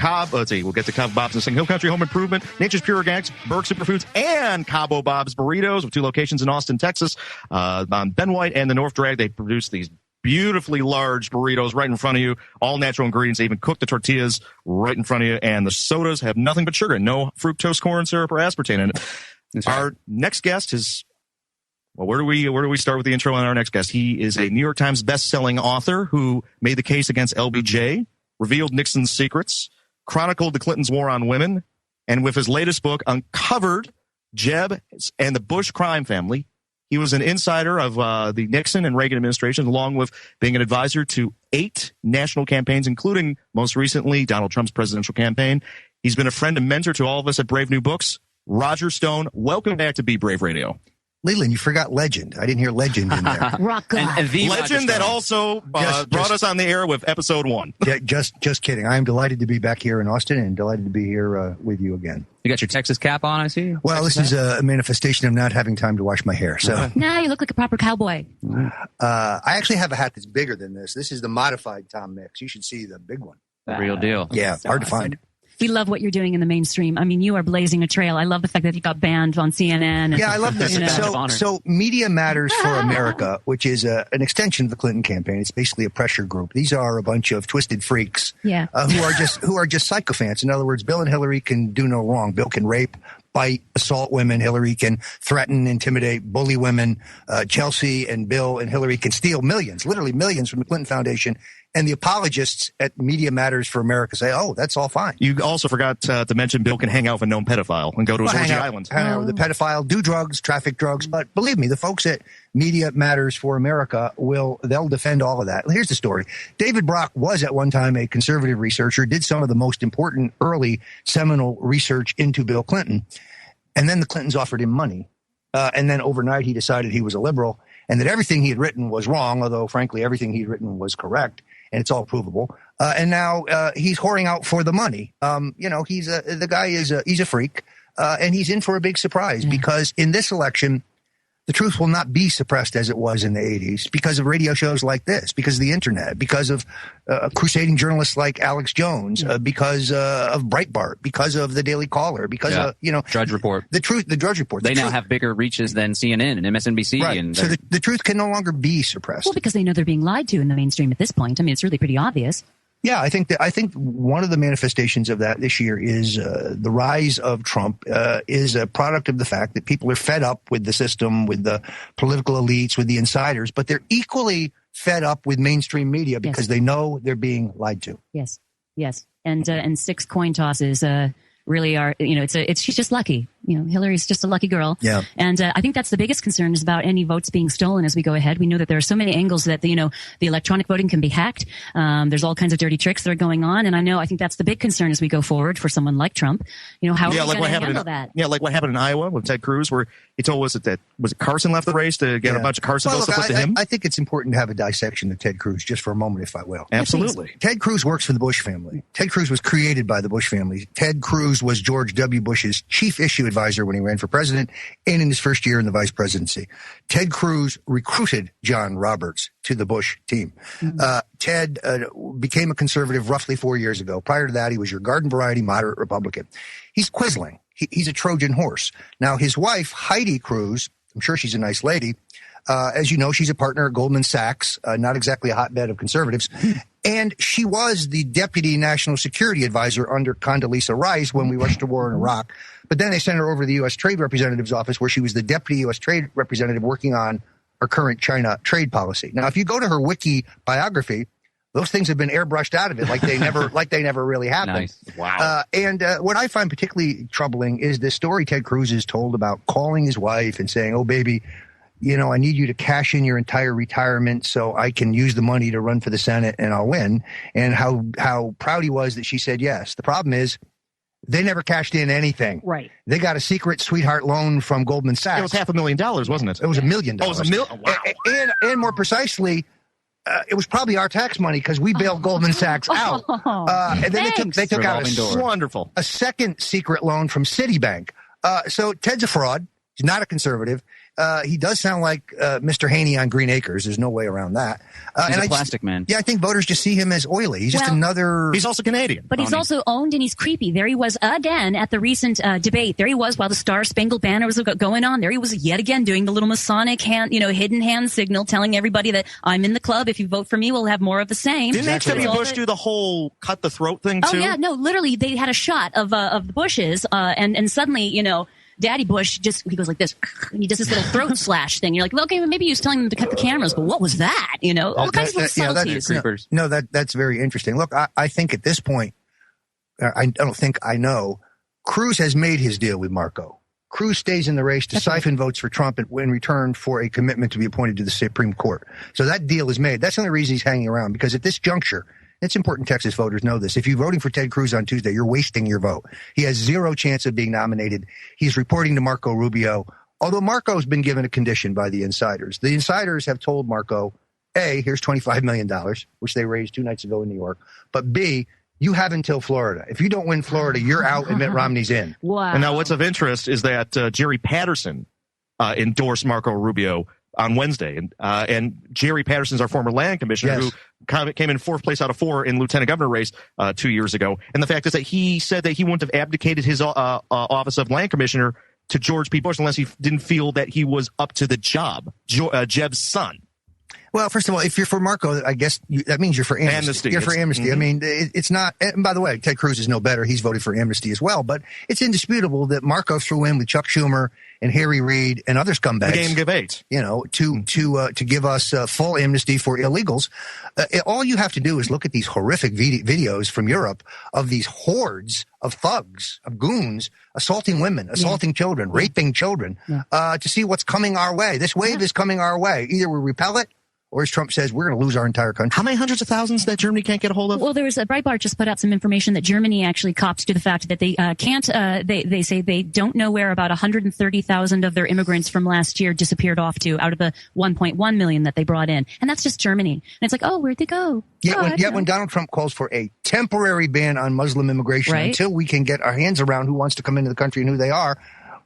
we'll get to Cobb Bob's and Sing, Hill Country Home Improvement, Nature's Pure Organics, Berg Superfoods, and Cabo Bob's Burritos with 2 locations in Austin, Texas. On Ben White and the North Drag, they produce these beautifully large burritos right in front of you, all natural ingredients. They even cook the tortillas right in front of you, and the sodas have nothing but sugar, no fructose corn syrup or aspartame in it. Right. Our next guest is... Well, where do we start with the intro on our next guest? He is a New York Times best-selling author who made the case against LBJ, revealed Nixon's secrets, chronicled the Clintons' war on women, and with his latest book, uncovered Jeb and the Bush crime family. He was an insider of the Nixon and Reagan administrations, along with being an advisor to 8 national campaigns, including, most recently, Donald Trump's presidential campaign. He's been a friend and mentor to all of us at Brave New Books. Roger Stone, welcome back to Be Brave Radio. Leland, you forgot legend. I didn't hear legend in there. Rock God. And the legend that also brought us on the air with episode 1. Yeah, just kidding. I am delighted to be back here in Austin and delighted to be here with you again. You got your Texas cap on, I see. Well, this is a manifestation of not having time to wash my hair. So Now you look like a proper cowboy. I actually have a hat that's bigger than this. This is the modified Tom Mix. You should see the big one. The real deal. Yeah, so hard to find. We love what you're doing in the mainstream. I mean, you are blazing a trail. I love the fact that you got banned on CNN. And, yeah, I love this. So Media Matters for America, which is an extension of the Clinton campaign. It's basically a pressure group. These are a bunch of twisted freaks who are just sycophants. In other words, Bill and Hillary can do no wrong. Bill can rape, bite, assault women. Hillary can threaten, intimidate, bully women. Chelsea and Bill and Hillary can steal millions, literally millions from the Clinton Foundation And the apologists at Media Matters for America say, oh, that's all fine. You also forgot to mention Bill can hang out with a known pedophile and go to his orgy island. Hang out with the pedophile, do drugs, traffic drugs. But believe me, the folks at Media Matters for America they'll defend all of that. Here's the story. David Brock was at one time a conservative researcher, did some of the most important early seminal research into Bill Clinton. And then the Clintons offered him money. And then overnight he decided he was a liberal and that everything he had written was wrong, although frankly everything he'd written was correct. And it's all provable. And now he's whoring out for the money. The guy is he's a freak, and he's in for a big surprise because in this election, the truth will not be suppressed as it was in the 80s because of radio shows like this, because of the internet, because of crusading journalists like Alex Jones, because of Breitbart, because of the Daily Caller, because of Drudge Report. The Drudge Report. They now have bigger reaches than CNN and MSNBC. Right. And so the truth can no longer be suppressed. Well, because they know they're being lied to in the mainstream at this point. I mean, it's really pretty obvious. Yeah, I think one of the manifestations of that this year is the rise of Trump is a product of the fact that people are fed up with the system, with the political elites, with the insiders, but they're equally fed up with mainstream media because they know they're being lied to. Yes, and 6 coin tosses really are. She's just lucky. Hillary's just a lucky girl. Yeah. And I think that's the biggest concern is about any votes being stolen as we go ahead. We know that there are so many angles that, the electronic voting can be hacked. There's all kinds of dirty tricks that are going on. And I think that's the big concern as we go forward for someone like Trump. How are we going to handle that? Yeah, like what happened in Iowa with Ted Cruz, where he told us that was it Carson left the race to get a bunch of Carson votes to put to him? I think it's important to have a dissection of Ted Cruz just for a moment, if I will. Absolutely. Ted Cruz works for the Bush family. Ted Cruz was created by the Bush family. Ted Cruz was George W. Bush's chief issue advisor when he ran for president and in his first year in the vice presidency. Ted Cruz recruited John Roberts to the Bush team. Ted became a conservative roughly 4 years ago. Prior to that, he was your garden variety moderate Republican. He's Quisling. He's a Trojan horse. Now, his wife, Heidi Cruz, I'm sure she's a nice lady. As you know, she's a partner at Goldman Sachs, not exactly a hotbed of conservatives. And she was the deputy national security advisor under Condoleezza Rice when we waged a war in Iraq. But then they sent her over to the U.S. Trade Representative's office where she was the deputy U.S. Trade Representative working on our current China trade policy. Now, if you go to her wiki biography, those things have been airbrushed out of it like they never really happened. Nice. Wow. And what I find particularly troubling is the story Ted Cruz is told about calling his wife and saying, oh, baby, I need you to cash in your entire retirement so I can use the money to run for the Senate and I'll win. And how proud he was that she said yes. The problem is they never cashed in anything. Right. They got a secret sweetheart loan from Goldman Sachs. It was $500,000, wasn't it? It was $1 million. Oh, it was $1 million. Wow. And more precisely, it was probably our tax money because we bailed Goldman Sachs out. And then they took out a second secret loan from Citibank. So Ted's a fraud. He's not a conservative. He does sound like Mr. Haney on Green Acres. There's no way around that. He's a plastic man. Yeah, I think voters just see him as oily. He's just another... He's also Canadian. But he's also owned and he's creepy. There he was again at the recent debate. There he was while the Star-Spangled Banner was going on. There he was yet again doing the little Masonic hand, hidden hand signal, telling everybody that I'm in the club. If you vote for me, we'll have more of the same. Didn't H.W. Bush do the whole cut the throat thing too? Oh yeah, no, literally they had a shot of the Bushes, and suddenly, Daddy Bush he goes like this, and he does this little throat slash thing. You're like, well, okay, maybe he was telling them to cut the cameras, but what was that? All kinds of little subtleties. No, that's very interesting. Look, I think at this point, I don't think I know, Cruz has made his deal with Marco. Cruz stays in the race to siphon votes for Trump in return for a commitment to be appointed to the Supreme Court. So that deal is made. That's the only reason he's hanging around, because at this juncture, it's important Texas voters know this. If you're voting for Ted Cruz on Tuesday, you're wasting your vote. He has zero chance of being nominated. He's reporting to Marco Rubio, although Marco's been given a condition by the insiders. The insiders have told Marco, A, here's $25 million, which they raised 2 nights ago in New York, but B, you have until Florida. If you don't win Florida, you're out and Mitt Romney's in. Wow. And now what's of interest is that Jerry Patterson endorsed Marco Rubio on Wednesday. And Jerry Patterson's our former land commissioner who came in 4th place out of 4 in lieutenant governor race 2 years ago. And the fact is that he said that he wouldn't have abdicated his office of land commissioner to George P. Bush unless he didn't feel that he was up to the job, Jeb's son. Well, first of all, if you're for Marco, I guess that means you're for amnesty. You're for amnesty. Mm-hmm. I mean, it's not. And by the way, Ted Cruz is no better. He's voted for amnesty as well. But it's indisputable that Marco threw in with Chuck Schumer and Harry Reid and other scumbags. The game debate. To give us full amnesty for illegals. All you have to do is look at these horrific videos from Europe of these hordes of thugs, of goons, assaulting women, assaulting children, raping children, to see what's coming our way. This wave is coming our way. Either we repel it, or as Trump says, we're going to lose our entire country. How many hundreds of thousands that Germany can't get a hold of? Well, there was Breitbart just put out some information that Germany actually copped to the fact that they can't, they say they don't know where about 130,000 of their immigrants from last year disappeared off to out of the 1.1 million that they brought in. And that's just Germany. And it's like, oh, where'd they go? When Donald Trump calls for a temporary ban on Muslim immigration until we can get our hands around who wants to come into the country and who they are,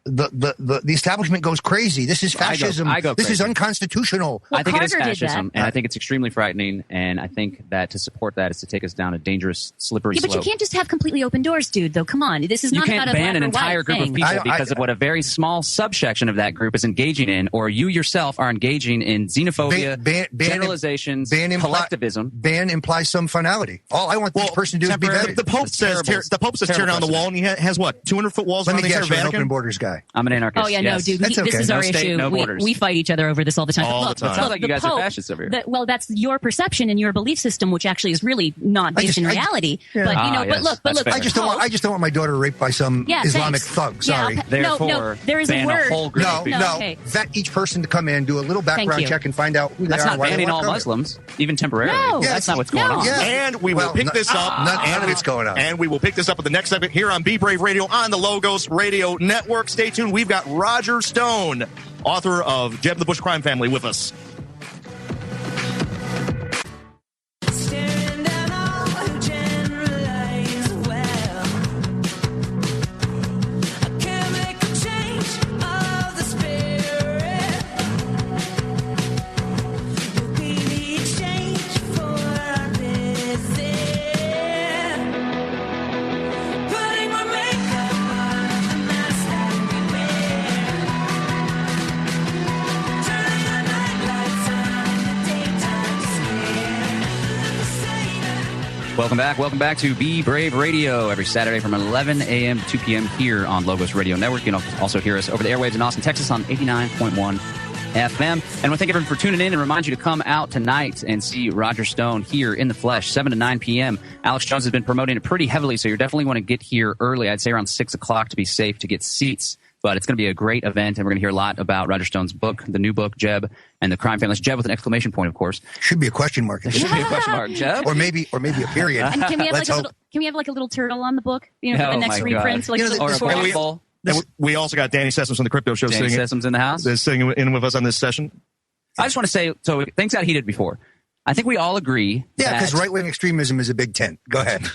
the establishment goes crazy. This is fascism. This is unconstitutional. I think it is fascism, and I think it's extremely frightening. And I think that to support that is to take us down a dangerous, slippery slope. But you can't just have completely open doors, dude. Though, come on, this is not you can't ban an entire group of people because of what a very small subsection of that group is engaging in, or you yourself are engaging in xenophobia, generalizations, collectivism. Ban implies some finality. All I want this person to do is be vetted. The Pope says tear down the wall, and he has what, 200-foot walls around the entire Vatican? Let me guess, you're an open borders guy. I'm an anarchist. Oh yeah, no, dude. That's okay. This is our state, issue. no borders. We fight each other over this all the time. It sounds like you guys are fascists over here. Well, that's your perception and your belief system, which actually is really not based in reality. But look. I just don't want my daughter raped by some Islamic thug. Sorry. No. There is a word. No. Vet each person to come in, do a little background check, and find out who they are. That's not banning all Muslims, even temporarily. No. That's not what's going on. And we will pick this up. None of it's going on. And we will pick this up at the next segment here on Be Brave Radio on the Logos Radio Network. Stay tuned. We've got Roger Stone, author of Jeb the Bush Crime Family, with us. Welcome back to Be Brave Radio every Saturday from 11 a.m. to 2 p.m. here on Logos Radio Network. You can also hear us over the airwaves in Austin, Texas on 89.1 FM. And I want to thank everyone for tuning in and remind you to come out tonight and see Roger Stone here in the flesh, 7 to 9 p.m. Alex Jones has been promoting it pretty heavily, so you definitely want to get here early. I'd say around 6 o'clock to be safe to get seats. But it's going to be a great event, and we're going to hear a lot about Roger Stone's book, the new book, Jeb, and the crime family. Jeb with an exclamation point, of course. Should be a question mark. There should be a question mark, Jeb. Or maybe a period. And can we have like a little turtle on the book? For the next reprint? Or a ball. We also got Danny Sessoms from the Crypto Show Danny Sessoms in the house. Sitting in with us on this session. I just want to say, so things got heated before. I think we all agree. Yeah, because right-wing extremism is a big tent. Go ahead.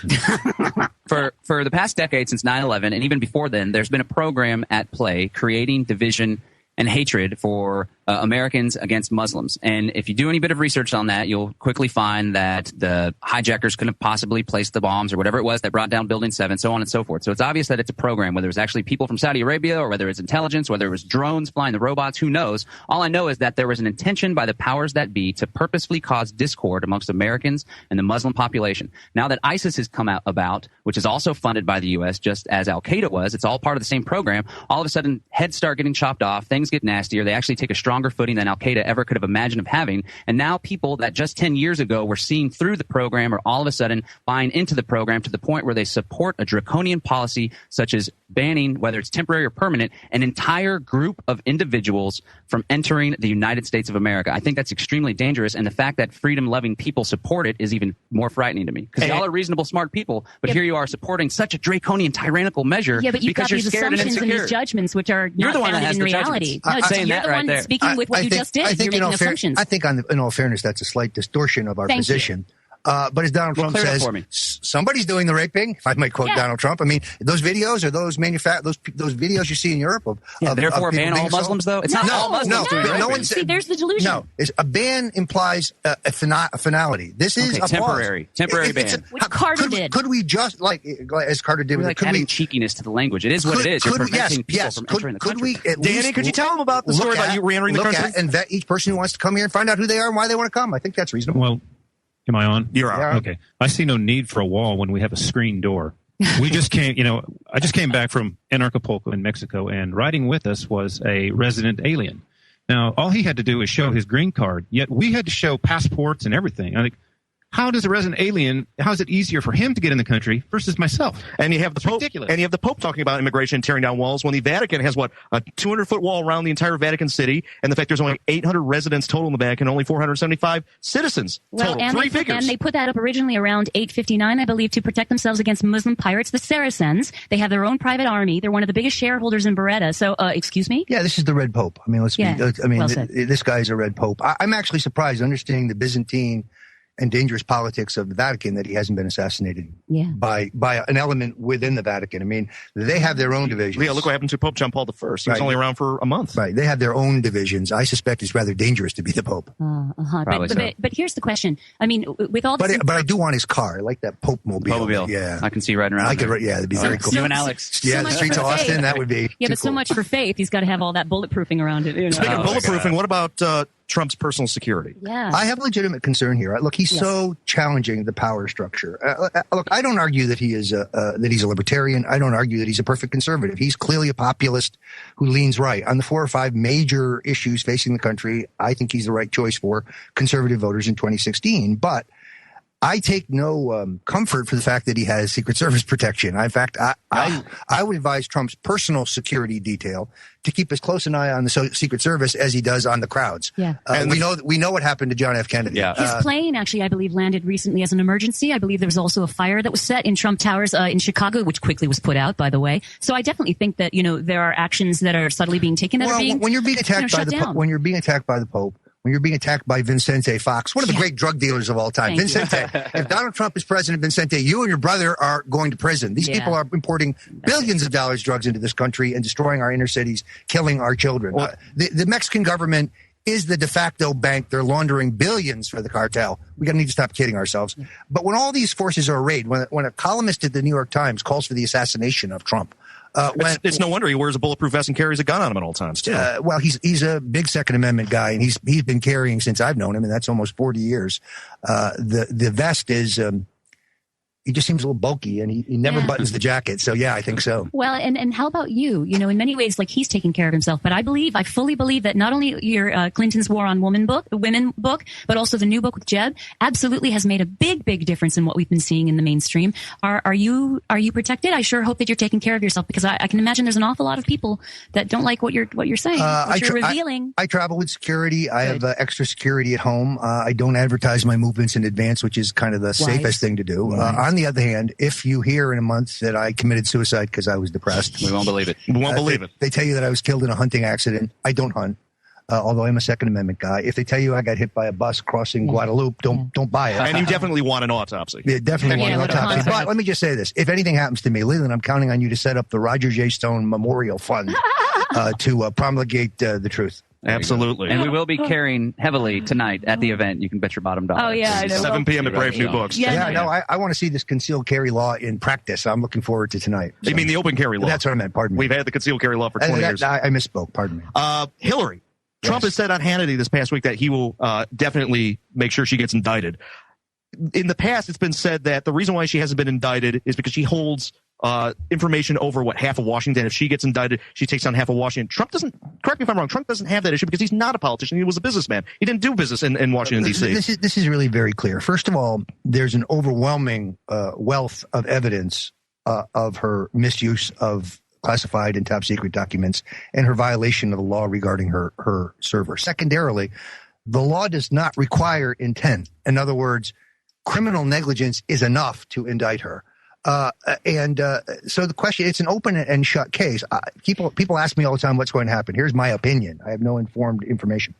For the past decade, since 9/11, and even before then, there's been a program at play creating division and hatred for Americans against Muslims. And if you do any bit of research on that, you'll quickly find that the hijackers couldn't have possibly placed the bombs or whatever it was that brought down Building 7, so on and so forth. So it's obvious that it's a program, whether it's actually people from Saudi Arabia or whether it's intelligence, whether it was drones flying the robots, who knows? All I know is that there was an intention by the powers that be to purposefully cause discord amongst Americans and the Muslim population. Now that ISIS has come out about, which is also funded by the U.S., just as Al-Qaeda was, it's all part of the same program, all of a sudden heads start getting chopped off, things get nastier, they actually take a stronger footing than Al-Qaeda ever could have imagined of having. And now people that just 10 years ago were seeing through the program are all of a sudden buying into the program to the point where they support a draconian policy such as banning, whether it's temporary or permanent, an entire group of individuals from entering the United States of America. I think that's extremely dangerous, and the fact that freedom-loving people support it is even more frightening to me. Because y'all are reasonable, smart people, but here you are supporting such a draconian, tyrannical measure because you're scared and insecure. You've got these assumptions and these judgments which are not founded in reality. I'm saying that right there. Speaking with what you just did. You're making assumptions. I think in all fairness, that's a slight distortion of our position. But as Donald Trump Clear it up says, for me. somebody's doing the raping. If I might quote Donald Trump, I mean, those videos are those those videos you see in Europe of therefore of people ban all Muslims, though? It's not all Muslims doing raping. No one See, there's the delusion. No, a ban implies a finality. This is a temporary ban. Which Carter did. Could we just as Carter did? Like adding cheekiness to the language. It is what it is. You're preventing people from entering the country. Danny, could you tell them about the story about you re-entering the country? And vet each person who wants to come here and find out who they are and why they want to come. I think that's reasonable. Well, am I on? You're on. Okay. I see no need for a wall when we have a screen door. We just came, I just came back from Acapulco in Mexico, and riding with us was a resident alien. Now, all he had to do is show his green card, yet we had to show passports and everything. I think, how does a resident alien, how is it easier for him to get in the country versus myself? And you have the Pope, ridiculous. And you have the Pope talking about immigration and tearing down walls when the Vatican has a 200-foot wall around the entire Vatican City, and the fact there's only 800 residents total in the Vatican, only 475 citizens total. And Three figures. And they put that up originally around 859, I believe, to protect themselves against Muslim pirates, the Saracens. They have their own private army. They're one of the biggest shareholders in Beretta. So, excuse me? Yeah, this is the Red Pope. I mean, this guy's a Red Pope. I'm actually surprised, understanding the Byzantine and dangerous politics of the Vatican, that he hasn't been assassinated by an element within the Vatican. I mean, they have their own divisions. Yeah, look what happened to Pope John Paul I. He was only around for a month. Right. They have their own divisions. I suspect it's rather dangerous to be the Pope. But here's the question. I mean, with all this... But I do want his car. I like that Pope mobile. Yeah. I can see riding around. That'd be very cool. You and Alex. Yeah, the streets of Austin, that would be Yeah, but so much for faith. He's got to have all that bulletproofing around it. Speaking of bulletproofing, what about Trump's personal security? Yeah. I have legitimate concern here. Look, he's so challenging the power structure. Look, I don't argue that he's a libertarian. I don't argue that he's a perfect conservative. He's clearly a populist who leans right. On the 4 or 5 major issues facing the country, I think he's the right choice for conservative voters in 2016. But I take no comfort for the fact that he has Secret Service protection. In fact, I would advise Trump's personal security detail to keep as close an eye on the Secret Service as he does on the crowds. Yeah. And we know what happened to John F. Kennedy. Yeah. His plane, actually, I believe, landed recently as an emergency. I believe there was also a fire that was set in Trump Towers in Chicago, which quickly was put out, by the way. So I definitely think that, there are actions that are subtly being taken that are being when you're being attacked by the Pope, when you're being attacked by the Pope, when you're being attacked by Vicente Fox, one of the great drug dealers of all time. Vicente, if Donald Trump is president, Vicente, you and your brother are going to prison. These people are importing billions of dollars drugs into this country and destroying our inner cities, killing our children. The Mexican government is the de facto bank. They're laundering billions for the cartel. We need to stop kidding ourselves. But when all these forces are arrayed, when a columnist at the New York Times calls for the assassination of Trump, it's no wonder he wears a bulletproof vest and carries a gun on him at all times, too. Well, he's a big Second Amendment guy, and he's been carrying since I've known him, and that's almost 40 years. The vest is he just seems a little bulky, and he never buttons the jacket. So yeah, I think so. Well, and how about you? In many ways, like, he's taking care of himself. But I fully believe that not only your Clinton's War on Women book, but also the new book with Jeb, absolutely has made a big difference in what we've been seeing in the mainstream. Are you protected? I sure hope that you're taking care of yourself, because I can imagine there's an awful lot of people that don't like what you're saying, what you're revealing. I travel with security. I have extra security at home. I don't advertise my movements in advance, which is kind of the safest thing to do. On the other hand, if you hear in a month that I committed suicide because I was depressed, we won't believe it. We won't believe it. They tell you that I was killed in a hunting accident. I don't hunt, although I'm a Second Amendment guy. If they tell you I got hit by a bus crossing Guadalupe, don't buy it. And you definitely want an autopsy. Yeah, definitely want an autopsy. But let me just say this: if anything happens to me, Leland, I'm counting on you to set up the Roger J. Stone Memorial Fund to promulgate the truth. Absolutely. And we will be carrying heavily tonight at the event. You can bet your bottom dollar. Oh, yeah. I know. 7 p.m. at Brave New Books. I want to see this concealed carry law in practice. I'm looking forward to tonight. You mean the open carry law? That's what I meant. Pardon me. We've had the concealed carry law for 20 years. I misspoke. Pardon me. Hillary. Trump has said on Hannity this past week that he will definitely make sure she gets indicted. In the past, it's been said that the reason why she hasn't been indicted is because she holds information over half of Washington. If she gets indicted, she takes on half of Washington. Trump doesn't, correct me if I'm wrong, Trump doesn't have that issue because he's not a politician. He was a businessman. He didn't do business in Washington, D.C. This is really very clear. First of all, there's an overwhelming wealth of evidence of her misuse of classified and top secret documents and her violation of the law regarding her server. Secondarily, the law does not require intent. In other words, criminal negligence is enough to indict her. So the question, it's an open and shut case. People ask me all the time what's going to happen. Here's my opinion. I have no informed information.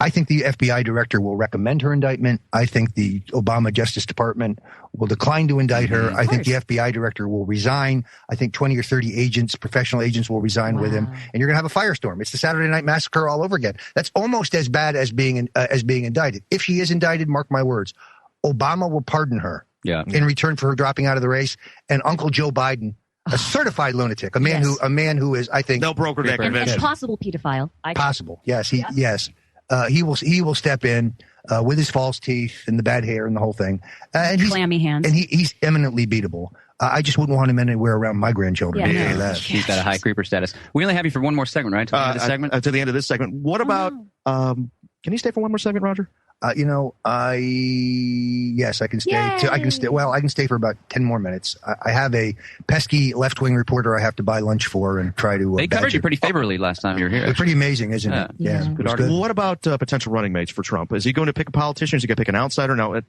I think the FBI director will recommend her indictment. I think the Obama Justice Department will decline to indict her. I think the FBI director will resign. I think 20 or 30 agents, professional agents, will resign with him. And you're going to have a firestorm. It's the Saturday Night Massacre all over again. That's almost as bad as being indicted. If she is indicted, mark my words, Obama will pardon her in return for her dropping out of the race. And Uncle Joe Biden, a certified lunatic, a man who is, I think, they'll broker that convention. And possible pedophile. Possible. Yes. He will step in with his false teeth and the bad hair and the whole thing. And clammy hands. And he's eminently beatable. I just wouldn't want him anywhere around my grandchildren. He's got a high creeper status. We only have you for one more segment, right? To the end of the segment? To the end of this segment. What about? Can you stay for one more segment, Roger? Yes, I can stay. I can stay. Well, I can stay for about 10 more minutes. I have a pesky left-wing reporter I have to buy lunch for and try to. They covered you pretty favorably last time you were here. It's pretty amazing, isn't it? Yeah. Good. What about potential running mates for Trump? Is he going to pick a politician? Is he going to pick an outsider? No,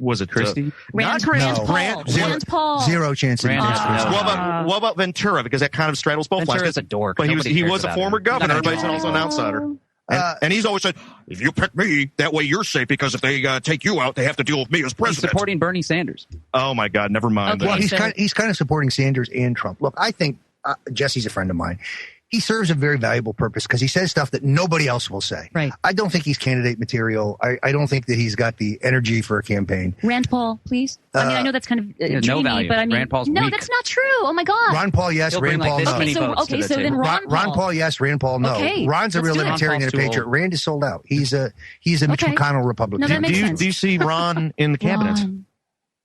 was it Christie? Not Christie. Rand Paul. Zero chance. What about Ventura? Because that kind of straddles both lines. Ventura's a dork. But he was a former governor. Everybody's also an outsider. And he's always said, if you pick me, that way you're safe, because if they take you out, they have to deal with me as president. He's supporting Bernie Sanders. Oh, my God, never mind. Well, he's kind of supporting Sanders and Trump. Look, I think Jesse's a friend of mine. He serves a very valuable purpose because he says stuff that nobody else will say. Right. I don't think he's candidate material. I don't think that he's got the energy for a campaign. Rand Paul, please. I know that's kind of dreamy, no value. but I mean, Rand Paul's no, weak. that's not true. Oh my God. Ron Paul, yes. Rand Paul, no. Okay, so then Ron Paul, yes. Rand Paul, no. Okay, Ron's a real libertarian and a patriot. Rand is sold out. He's a Mitch McConnell Republican. No, that makes sense. Do you see Ron in the cabinet?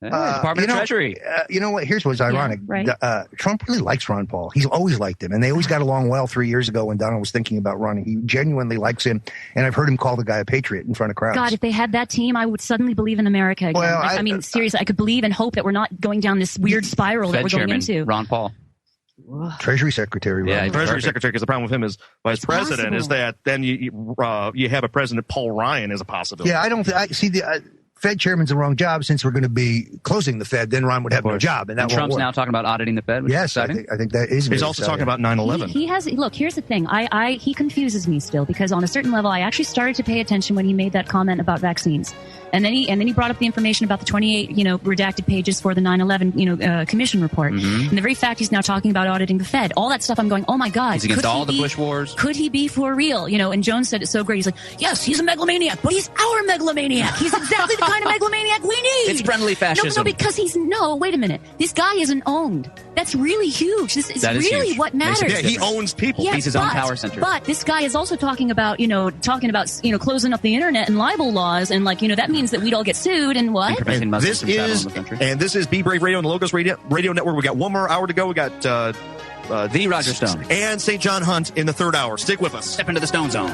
Department of Treasury. You know what? Here's what's ironic. Right. Trump really likes Ron Paul. He's always liked him. And they always got along well 3 years ago when Donald was thinking about running. He genuinely likes him. And I've heard him call the guy a patriot in front of crowds. God, if they had that team, I would suddenly believe in America again. Well, I mean, seriously, I could believe and hope that we're not going down this weird spiral that we're going into. Ron Paul. Treasury Secretary. Treasury Secretary, because the problem with him is vice president is that then you have a president, Paul Ryan, as a possibility. Yeah, I don't see the Fed chairman's the wrong job. Since we're going to be closing the Fed, then Ron would have no job, and that won't Trump's work. now talking about auditing the Fed. Yes, I think that is. He's also talking about 9/11. He has. Look, here's the thing. He confuses me still, because on a certain level, I actually started to pay attention when he made that comment about vaccines. And then he brought up the information about the 28, redacted pages for the 9/11, commission report. Mm-hmm. And the very fact he's now talking about auditing the Fed, all that stuff, I'm going, oh my God. He's against all the Bush wars. Could he be for real? And Jones said it so great. He's like, yes, he's a megalomaniac, but he's our megalomaniac. He's exactly the kind of megalomaniac we need. It's friendly fascism. No, because wait a minute. This guy isn't owned. That's really huge. This is really huge. what matters. Yeah, he owns people. Yes, he's his own power center. But this guy is also talking about closing up the internet and libel laws, and that means that we'd all get sued. And what? And this is Be Brave Radio and the Logos Radio Network. We got 1 more hour to go. We got the Roger Stone and St. John Hunt in the third hour. Stick with us. Step into the Stone Zone.